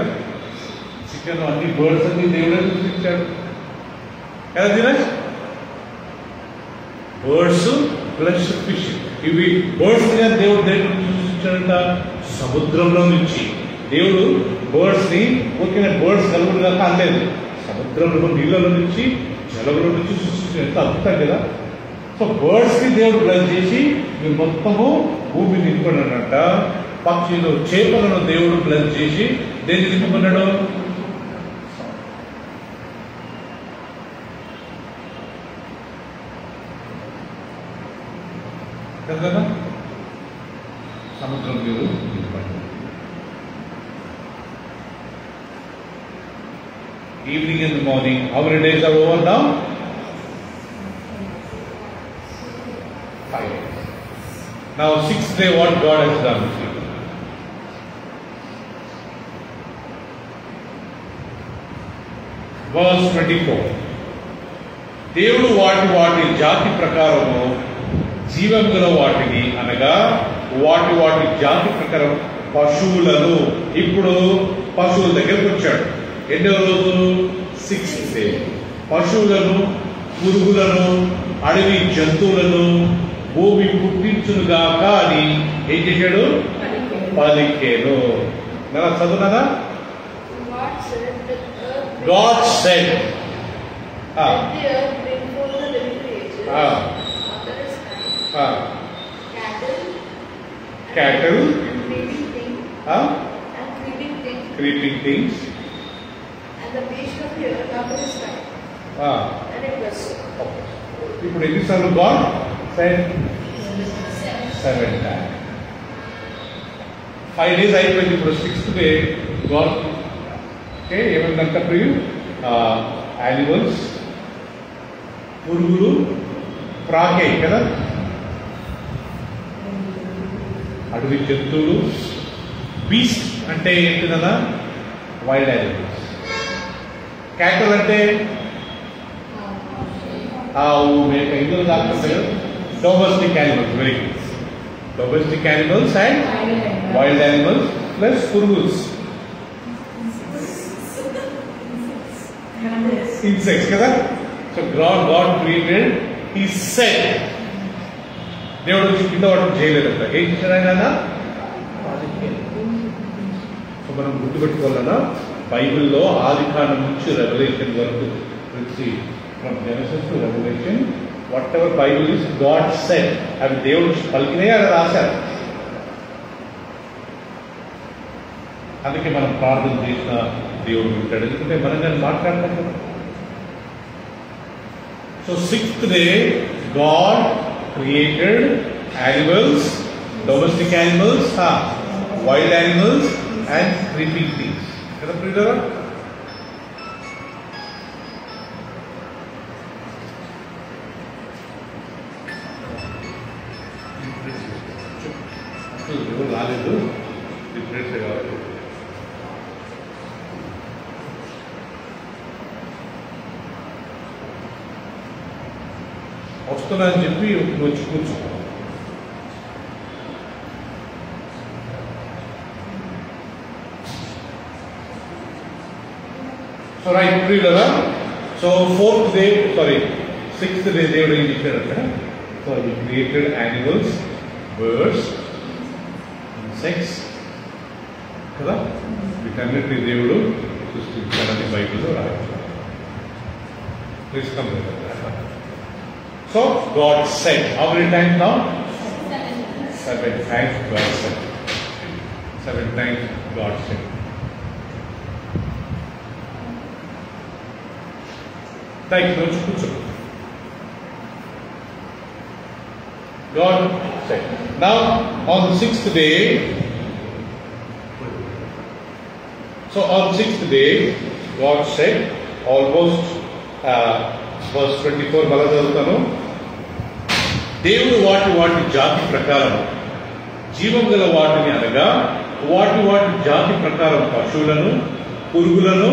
చికెన్ అన్ని బర్డ్స్ అన్ని దేవుడే సృష్టించాడు కదా. దినేష్, బర్డ్స్ ప్లస్ ఫిష్, ఇవి బర్డ్స్ గా దేవుడు సృష్టించాడంట సముద్రంలో నుంచి. దేవుడు బర్డ్స్ ని ఓకే బర్డ్స్ కలుగుడు దాకా అనలేదు, సముద్రంలో నీళ్ళలో నుంచి జలంలో నుంచి సృష్టించాడు. ఎంత అద్భుతం కదా. సో బర్డ్స్ కి దేవుడు బ్లెస్ చేసి మీరు మొత్తము భూమిని నింపుకున్నాడంట. పక్షులు చేపలను దేవుడు బ్లెస్ చేసి దేన్ని నింపుకున్నాడు? కదా, సముద్రం దేవుడు నింపండి. Evening and the morning, how many days are over now? 5 days. Now 6th day, what God has done with you? Verse 24. దేవుడు వాటి జాతి ప్రకారము జీవం గల వాటిని అనగా వాటి జాతి ప్రకారం పశువులను. ఇప్పుడు పశువుల దగ్గరకు వచ్చాడు. ఎన్నో రోజు? 6th day. పశువులను, పురుగులను, అడవి జంతువులను భూమి పుట్టించునుగాక అని ఏం చేశాడు? పలికేను. ఎలా చదువునదా? God said, cattle and creeping things and the beast of the earth after his time. And it was so. ఇప్పుడు ఎన్నిసార్లు గాడ్ సెడ్? 7 times. 5 days అయిపోయింది. ఇప్పుడు 6th day గాడ్ ఓకే ఏమైందంట ప్రియు? యానిమల్స్, పురుగులు, ప్రాకే కదా, అడవి జంతువులు. బీస్ట్ అంటే ఏంటి కదా? Wild animals. క్యాటల్ అంటే ఆవు, మేక, ఇందులో కాకుండా domestic animals. Very good. Domestic animals and wild animals plus పురుగుల్స్, ఇన్సెక్ట్స్ కదా. So God created, he said. దేవుడు వచ్చి కింద వాటిని చేయలేదంట. ఏం చేశాడు ఆయన? సో మనం గుర్తుపెట్టుకోవాలన్నా, బైబిల్లో ఆది కాండం నుంచి రెవల్యూషన్ వరకు ప్రతి from Genesis to revolution what ever Bible is God said. అవి దేవుడు పలికినే అలా రాశారు. అందుకే మనం ప్రార్థన చేసిన దేవుడు ఉంటాడు, ఎందుకంటే మనం కానీ మాట్లాడతాం కదా. So 6th day God created animals, domestic animals, wild animals and creeping things. Kada brother? ఎవరు రాలేదు, డిఫరెన్స్ కావాలి. వస్తున్నా అని చెప్పి వచ్చి కూర్చో. సో రైట్ కదా. So 4th day, sorry 6th day దేవుడు ఏం చెప్పాడు అక్కడ? So he created animals, birds, insects కదా, వీటన్నిటిని దేవుడు సృష్టించాడని బైబిల్లో రాయొచ్చు. Please come. So God said, how many times now? 7 times God said. 7 times God said. Thank you. God said. Now on the 6th day, so on 6th day, God said, almost verse 24 మళ్ళా చదువుతాను. దేవుడు వాటి జాతి ప్రకారం జీవం గల వాటిని అనగా వాటి జాతి ప్రకారం పశువులను, పురుగులను,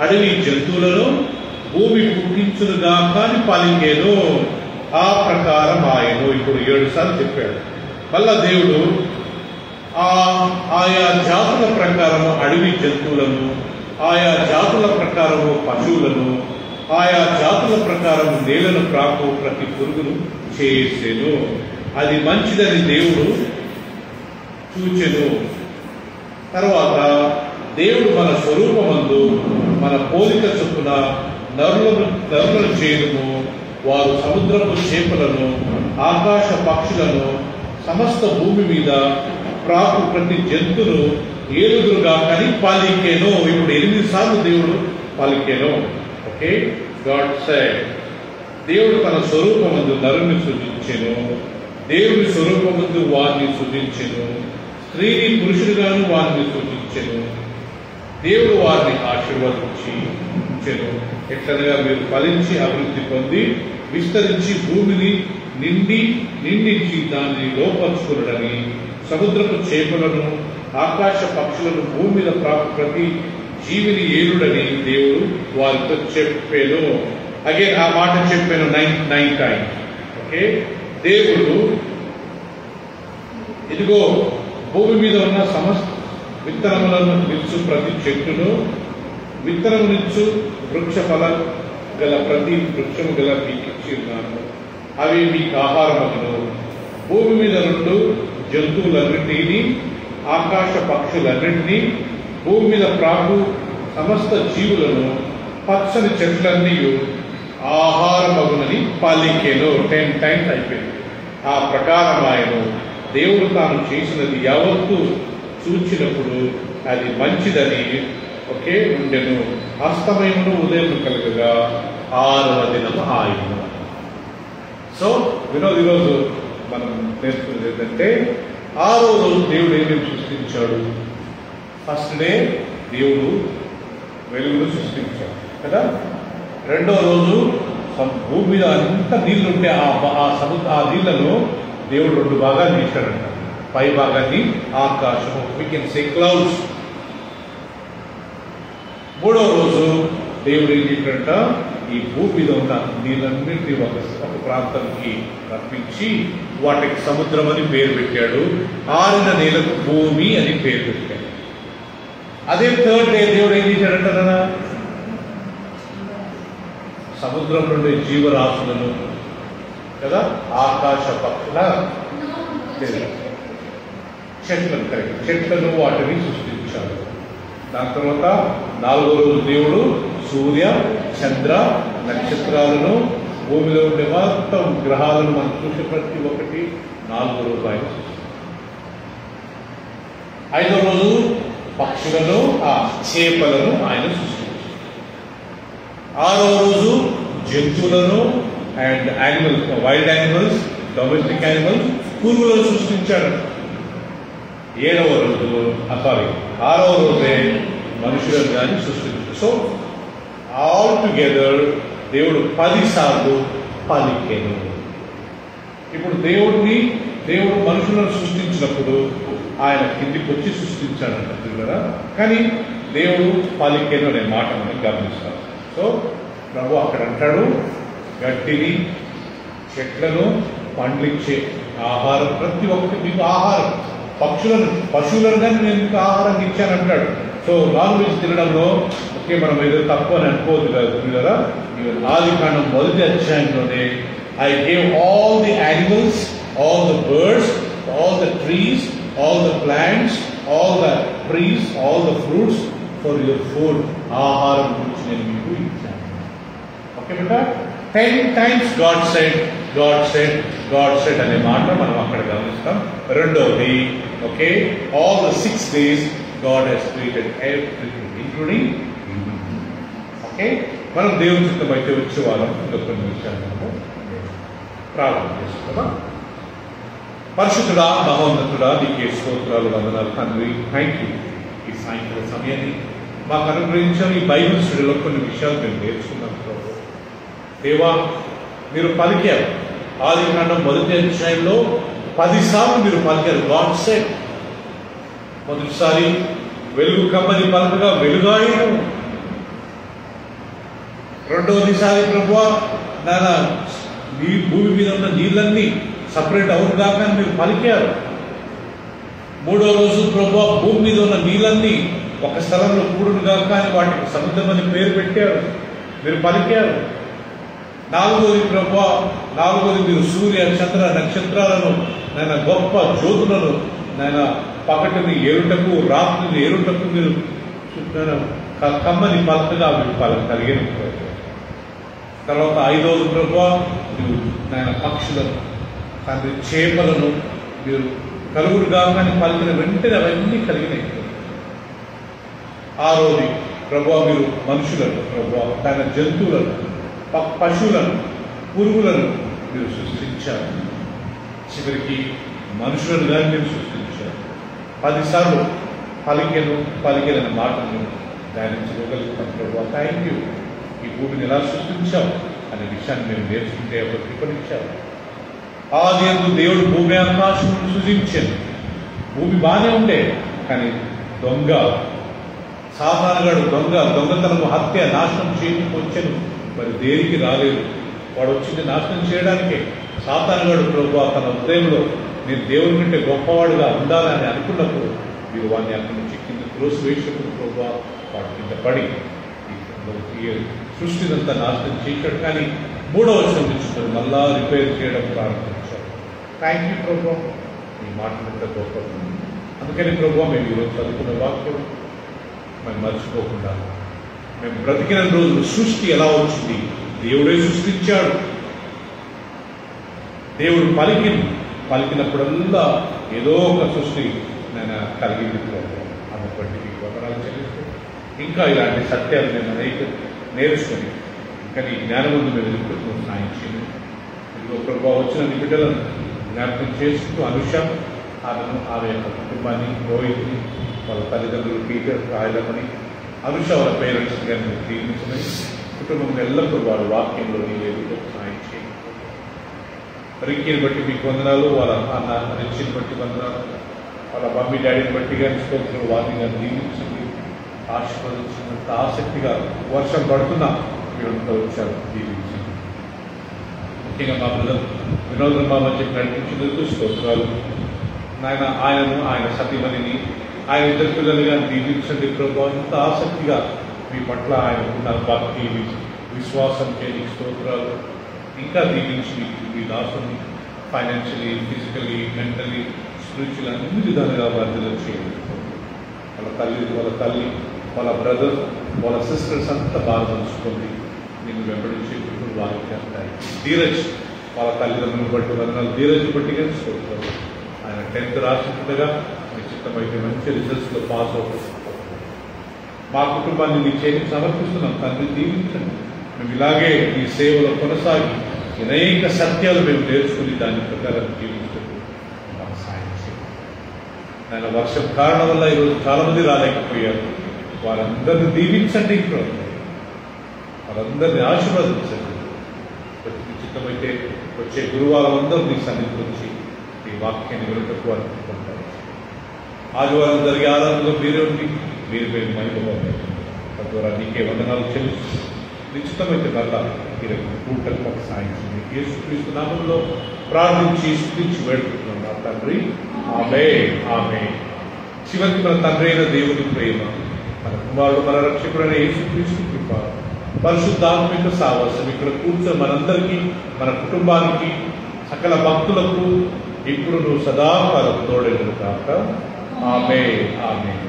అడవి జంతువులను భూమి పుట్టించునుగా కానీ పలికేను, ఆ ప్రకారం ఆయను. ఇప్పుడు 7 సార్లు చెప్పాడు. మళ్ళా దేవుడు ఆయా జాతుల ప్రకారము అడవి జంతువులను, ఆయా జాతుల ప్రకారము పశువులను, ఆయా జాతుల ప్రకారము నేలను ప్రాకు ప్రతి పురుగును చేసెను. అది మంచిదని దేవుడు చూచెను. తర్వాత దేవుడు మన స్వరూపమందు మన పోలిక చొప్పున నరులను చేయును. వారు సముద్రపు చేపలను, ఆకాశ పక్షులను, సమస్త భూమి మీద ప్రాకు ప్రతి జంతువును ఏలుదురుగా కానీ పలికెను. ఇప్పుడు 8 సార్లు దేవుడు పలికెను. ఓకే, గాడ్ సెడ్, దేవుడు తన స్వరూపమందు నరుని సృజించెను, దేవుని స్వరూపమందు వారిని సృజించెను, స్త్రీని పురుషుడుగాను వారిని సృజించెను. దేవుడు వారిని ఆశీర్వదించెను. ఎట్లనగా మీరు ఫలించి అభివృద్ధి పొంది విస్తరించి భూమిని నిండించి దాన్ని లోపరుచుకునడని, సముద్రపు చేపలను, ఆకాశ పక్షులను, భూమి మీద ప్రతి జీవిని ఏలుడని దేవుడు వారితో చెప్పాను. అగైన్ ఆ మాట చెప్పాను 9 టైమ్స్. ఓకే, దేవుడు ఇదిగో భూమి మీద ఉన్న సమస్త విత్తనములను నిచ్చు ప్రతి చెట్టును, విత్తనమునిచ్చు వృక్ష ఫలం గల ప్రతి వృక్షము గల మీకు ఇచ్చి ఉన్నాను. అవి మీకు ఆహారమును. భూమి మీద 2 జంతువులన్నింటినీ, ఆకాశ పక్షులన్నింటినీ, భూమి మీద ప్రాకు సమస్త జీవులను, పచ్చని చెట్లన్నీ ఆహారమగునని పలికెను. 10 టైమ్స్ అయిపోయింది. ఆ ప్రకారం ఆయన దేవుడు తాను చేసినది యావత్తు చూచినప్పుడు అది మంచిదని ఒకే ఉండెను. అస్తమయమును ఉదయం కలగగా 6వ దినము ఆయన. సో ఈరోజు మనం నేర్చుకునేది ఏంటంటే 6వ రోజు దేవుడు ఏమేమి సృష్టించాడు. ఫస్ట్ డే దేవుడు వెలుగును సృష్టించాడు కదా. 2వ రోజు భూమి మీద అంత నీళ్లుంటే ఆ నీళ్లను దేవుడు 2 భాగాలు చేశాడంట. పై భాగాన్ని ఆకాశము, వీ కెన్ సే క్లౌడ్స్. 3వ రోజు దేవుడు ఏం చేశాడంట, ఈ భూమి మీద ఉన్న నీళ్ళన్నింటినీ ఒక ప్రాంతానికి రప్పించి వాటికి సముద్రం అని పేరు పెట్టాడు. ఆరిన నీళ్లకు భూమి అని పేరు పెట్టాడు. అదే 3rd డే దేవుడు ఏం చేశాడంట కదా, సముద్రం నుండి జీవరాశులను కదా, ఆకాశ పక్షుల చెట్లను, కరెక్ట్, చెట్లను వాటిని సృష్టించాడు. దాని తర్వాత 4వ రోజు దేవుడు సూర్య, చంద్ర, నక్షత్రాలను, భూమిలో ఉండే మొత్తం గ్రహాలను మనం చూసే ప్రతి ఒక్కటి 4వ రోజు ఆయన సృష్టించాడు. 5వ రోజు పక్షులను, చేపలను ఆయన సృష్టించాడు. 6వ రోజు జంతువులను and animals, wild animals, domestic animals, పురుగులను సృష్టించాడు. 6వ రోజే మనుషులను కానీ సృష్టించాడు. సో ఆల్ టుగెదర్ దేవుడు 10 సార్లు పలికెను. ఇప్పుడు దేవుడు మనుషులను సృష్టించినప్పుడు ఆయన కిందికి వచ్చి సృష్టించాడంట కదా. కానీ దేవుడు పలికెను అనే మాట మనం గమనిస్తాం. సో ప్రభు అక్కడ అంటాడు, గడ్డిని, చెట్లను, పండ్లిచ్చే ఆహారం ప్రతి ఒక్కటి మీకు ఆహారం, పశువులను కానీ నేను మీకు ఆహారం ఇచ్చానంటాడు. సో నాన్ వెజ్ తినడంలో ఓకే మనం ఏదో తప్పు అని అనుకోవద్దు కదా. ఈవెన్ ఆదికాండం 1వ అధ్యాయంలోనే I gave all the animals, all the birds, all the trees, all the plants, all the trees, all the fruits for your food. ఆహారం గురించి నేను మీకు ఇచ్చాను. ఓకే బేటా, 10 టైమ్స్ గాడ్ సెడ్ అనే మాట మనం అక్కడ గమనిస్తాం. 2వది okay, all the 6 days God has created everything including human being. Okay, మనం దేవుని చిత్తం అయితే వచ్చే వాళ్ళం ఇంకా కొన్ని విషయాలు మనము ప్రారంభం చేసుకుందాం. పరిశుద్ధుడా, మహోన్నతుడా, నీకే స్తోత్రాలు, వందనాలు తండ్రి. థ్యాంక్ యూ ఈ సాయంత్రం సమయాన్ని మాకు అనుగ్రహించాం. ఈ బైబిల్ స్టడీలో కొన్ని విషయాలు మేము నేర్చుకున్నాం ప్రభు. దేవా, మీరు పలికారు ఆదికాండం 1వ అధ్యాయంలో 10 సార్లు మీరు పలికారు. God said. మొదటిసారి వెలుగు కమ్మని పలకగా వెలుగాయను. రెండవదిసారి ప్రభువా నాన్న మీ భూమి మీద ఉన్న నీళ్ళన్నీ సపరేట్ అవును కాక అని మీరు పలికారు. మూడో రోజు ప్రభువా భూమి మీద ఉన్న నీళ్ళన్నీ ఒక స్థలంలో కూడును కాక అని వాటికి సముద్రం అని పేరు పెట్టారు, మీరు పలికారు. నాలుగోది ప్రభువా, నాలుగోది మీరు సూర్య చంద్ర నక్షత్రాలను నాయన గొప్ప జ్యోతులను నాయన పగటిని ఏరుటకు రాత్రిని ఏరుటకు మీరు కమ్మని పలకగా మీరు కలిగిన. తర్వాత ఐదవది ప్రభువా మీరు నాయన పక్షులను తండ్రి చేపలను మీరు కలుగురుగా కానీ పలికిన వెంటనే అవన్నీ కలిగినాయి. ఆరోది ప్రభువా మీరు మనుషులను ప్రభువా తన జంతువులను పశువులను పురుగులను మీరు సృష్టించారు. చివరికి మనుషులను కానీ మీరు సృష్టించారు. 10 సార్లు పలికిన మాటను ధ్యానించుకోగలుగుతాం. ప్రభువా థ్యాంక్ యూ. ఈ భూమిని ఎలా సృష్టించావు అనే విషయాన్ని మేము నేర్చుకుంటే ప్రతిఫలించావు. ఆదియందు దేవుడు భూమి ఆకాశమును సృజించాను. భూమి బాగానే ఉండే, కానీ దొంగ సాధారణగాడు దొంగతనము హత్య నాశనం చేయకపోవచ్చాను, మరి దేనికి రాలేదు. వాడు వచ్చింది నాశనం చేయడానికే. సాతానుగాడు ప్రభువా తన హృదయంలో నేను దేవుని కంటే గొప్పవాడుగా ఉండాలని అనుకున్నప్పుడు మీరు వాడిని అక్కడి నుంచి కింద క్రోస్ వేసినప్పుడు ప్రభువా వాడి కింద పడి సృష్టినంతా నాశనం చేశాడు. కానీ 3వ వచనం తెచ్చుకొని మళ్ళా రిపేర్ చేయడం ప్రారంభించాడు. థ్యాంక్ యూ ప్రభువా, మీ మాటలంత గొప్ప. అందుకని ప్రభువా మేము ఈరోజు చదువుకున్న వాక్యం మేము మర్చిపోకుండా మేము బ్రతికిన రోజులు సృష్టి ఎలా వచ్చింది, దేవుడే సృష్టించాడు. దేవుడు పలికినప్పుడల్లా ఏదో ఒక సృష్టి నేను కలిగింది. అందుకు బట్టి మీకు వందనాలు చెల్లిస్తూ ఇంకా ఇలాంటి సత్యాలు మేము అనేక నేర్చుకొని ఇంకా నీ జ్ఞానముందు మేము ఎదుర్కొంటున్నాం సాయం చేయండి. ఇదిగో ప్రభావ వచ్చిన నీ బిడ్డలను జ్ఞాపకం చేస్తూ అనుష ఆమె యొక్క కుటుంబాన్ని, రోహిత్ని, వాళ్ళ తల్లిదండ్రులు పీటర్ రాయలమని, అనుష వాళ్ళ పేరెంట్స్ గారిని దీవించమని, కుటుంబం ఎల్లప్పుడూ వాళ్ళ వాక్యంలో నీ ఎదుర్కొ సాయం చేయండి. రిక్కీని బట్టి మీకు వందనాలు, వాళ్ళ అన్న రిచ్చిని బట్టి వందనాలు, వాళ్ళ మమ్మీ డాడీని బట్టి కానీ స్తోత్రం వారిని కానీ దీవించండి, ఆశీర్వదించినంత ఆసక్తిగా వర్షం పడుతున్నా మీరంతా వచ్చారు, దీవించండి. ముఖ్యంగా మా బ్రదర్ వినోదం బాబా చెప్పి నడిపించినందుకు స్తోత్రాలు నాయన. ఆయన సతీమణిని, ఆయన ఇద్దరు పిల్లలు కానీ దీవించండి ప్రభావం. ఇంత ఆసక్తిగా మీ పట్ల ఆయనకున్న భక్తి విశ్వాసం చేయని స్తోత్రాలు ఇంకా దీవించి మీ దాసుని ఫైనాన్షియలీ, ఫిజికలీ, మెంటలీ, స్పిరిచువల్ అన్ని విధాలుగా వర్ధన చేయండి. వాళ్ళ తల్లి, వాళ్ళ బ్రదర్, వాళ్ళ సిస్టర్స్ అంతా బాగా పంచుకోండి. నేను వెంబడించే కుటుంబం వాళ్ళకి చేస్తాయి. ధీరజ్ వాళ్ళ తల్లిదండ్రులను బట్టి వందనాలు, ధీరజ్ బట్టి కానీ స్తోత్రాలు. ఆయన 10th రాస్తుండగా నిశ్చితమైతే మంచి రిజల్ట్స్లో పాస్ అవుతుంది. మా కుటుంబాన్ని మీ చేతికి సమర్పిస్తున్నాం. తండ్రి దీవించండి. మేము ఇలాగే ఈ సేవలో కొనసాగి అనేక సత్యాలు మేము నేర్చుకుని దాని ప్రకారం జీవించడం మాకు సాయం చేయండి. ఆయన వర్షం కారణం వల్ల ఈరోజు చాలామంది రాలేకపోయారు. వారందరినీ దీవించండి, వారందరినీ ఆశీర్వదించండి. నిశ్చితమైతే వచ్చే గురువారం అందరూ మీ సన్నిధి వచ్చి ఈ వాక్యాన్ని వినటకు అనుకుంటారు. ఆదివారం జరిగే ఆరాధనలో మీరే ఉండి మీరు మేము మహిమపడతారు. తద్వారా నీకే వందనాలు చెల్లిస్తూ నిశ్చితమైతే మళ్ళా మీరు కూటలు మాకు సాయించింది. యేసుక్రీస్తు నామంలో ప్రార్థించి స్తుతించి వేడుకుంటున్నాం నా తండ్రి, ఆమేన్, ఆమేన్. చివరికి మన తండ్రి అయిన దేవుని ప్రేమ, మన కుమారుడు మన రక్షకుడైన యేసుక్రీస్తు కృప, పరిశుద్ధాత్మిక సావాసం ఇక్కడ కూర్చొని మనందరికీ, మన కుటుంబానికి, సకల భక్తులకు ఇప్పుడు నువ్వు సదాకాలం తోడేను కాక. Amen, amen.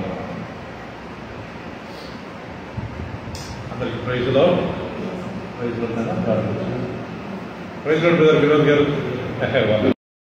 అందరికీ praise lord. Praise lord brother Vinod గారు.